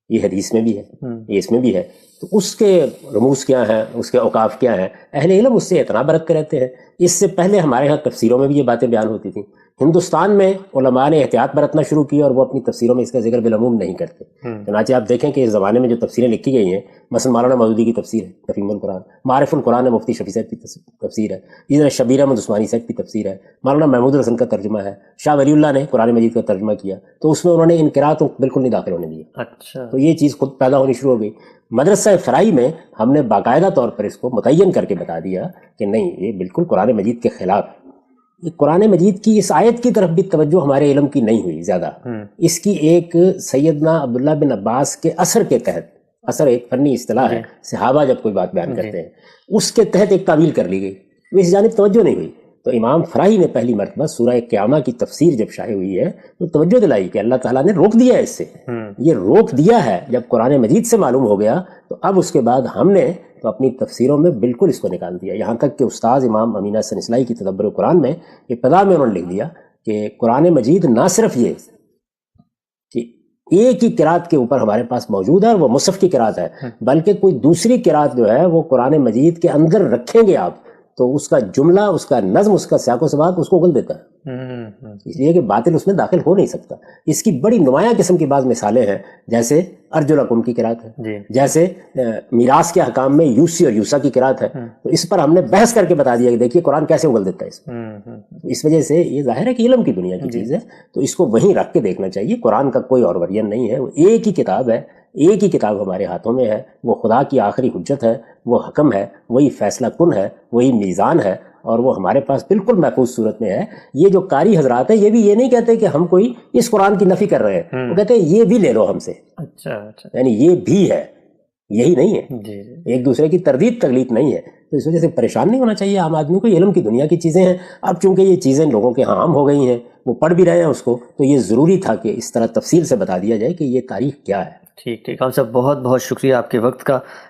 یہ حدیث میں بھی ہے، یہ اس میں بھی ہے. تو اس کے رموز کیا ہیں، اس کے اوقاف کیا ہیں، اہل علم اس سے اتنا برت کے رہتے ہیں. اس سے پہلے ہمارے ہاں تفسیروں میں بھی یہ باتیں بیان ہوتی تھیں. ہندوستان میں علماء نے احتیاط برتنا شروع کی اور وہ اپنی تفسیروں میں اس کا ذکر بالعموم نہیں کرتے. چنانچہ آپ دیکھیں کہ اس زمانے میں جو تفسیریں لکھی گئی ہیں، مثلا مولانا مودودی کی تفسیر ہے تفہیم القرآن، معارف القرآن ہے مفتی شفیع صاحب کی تفسیر ہے، اسی طرح شبیر احمد عثمانی صاحب کی تفسیر ہے، مولانا محمود الحسن کا ترجمہ ہے، شاہ ولی اللہ نے قرآن مجید کا ترجمہ کیا، تو اس میں انہوں نے انقراء تو بالکل نہیں داخل ہونے دیا. اچھا، تو یہ چیز خود پیدا ہونی شروع ہو گئی. مدرسہ فرائی میں ہم نے باقاعدہ طور پر اس کو متعین کر کے بتا دیا کہ نہیں، یہ بالکل قرآن مجید کے خلاف ہے. قرآن مجید کی اس آیت کی طرف بھی توجہ ہمارے علم کی نہیں ہوئی زیادہ. اس کی ایک سیدنا عبداللہ بن عباس کے اثر کے تحت، اثر ایک فنی اصطلاح ہے، صحابہ جب کوئی بات بیان کرتے ہیں اس کے تحت ایک تعویل کر لی گئی، اس جانب توجہ نہیں ہوئی. تو امام فرائی نے پہلی مرتبہ سورہ قیامہ کی تفسیر جب شائع ہوئی ہے تو توجہ دلائی کہ اللہ تعالیٰ نے روک دیا ہے، اس سے یہ روک دیا ہے. جب قرآن مجید سے معلوم ہو گیا تو اب اس کے بعد ہم نے تو اپنی تفسیروں میں بالکل اس کو نکال دیا. یہاں تک کہ استاذ امام امین حسن اصلاحی کی تدبر قرآن میں ابتدا میں انہوں نے لکھ دیا کہ قرآن مجید نہ صرف یہ کہ ایک ہی قرات کے اوپر ہمارے پاس موجود ہے اور وہ مصحف کی قرات ہے، بلکہ کوئی دوسری قرات جو ہے وہ قرآن مجید کے اندر رکھیں گے آپ تو اس کا جملہ، اس کا نظم، اس کا سیاق و سباق اس کو اگل دیتا ہے، اس لیے کہ باطل اس میں داخل ہو نہیں سکتا. اس کی بڑی نمایاں قسم کی بعض مثالیں ہیں، جیسے ارجلکم کی قرات ہے، جیسے میراث کے احکام میں یوسی اور یوسا کی قرات ہے. تو اس پر ہم نے بحث کر کے بتا دیا کہ دیکھیے قرآن کیسے اگل دیتا ہے اس میں. اس وجہ سے یہ ظاہر ہے کہ علم کی دنیا کی چیز ہے، تو اس کو وہیں رکھ کے دیکھنا چاہیے. قرآن کا کوئی اور ورژن نہیں ہے، وہ ایک ہی کتاب ہے، ایک ہی کتاب ہمارے ہاتھوں میں ہے. وہ خدا کی آخری حجت ہے، وہ حکم ہے، وہی فیصلہ کن ہے، وہی میزان ہے، اور وہ ہمارے پاس بالکل محفوظ صورت میں ہے. یہ جو قاری حضرات ہیں یہ بھی یہ نہیں کہتے کہ ہم کوئی اس قرآن کی نفی کر رہے ہیں، وہ کہتے ہیں یہ بھی لے لو ہم سے. اچھا، یعنی یہ بھی ہے، یہی نہیں ہے، ایک دوسرے کی تردید تغلیط نہیں ہے. تو اس وجہ سے پریشان نہیں ہونا چاہیے عام آدمی کو. علم کی دنیا کی چیزیں ہیں. اب چونکہ یہ چیزیں لوگوں کے ہاں عام ہو گئی ہیں، وہ پڑھ بھی رہے ہیں اس کو، تو یہ ضروری تھا کہ اس طرح تفصیل سے بتا دیا جائے کہ یہ تاریخ کیا ہے. ٹھیک. ہم سب بہت بہت شکریہ آپ کے وقت کا.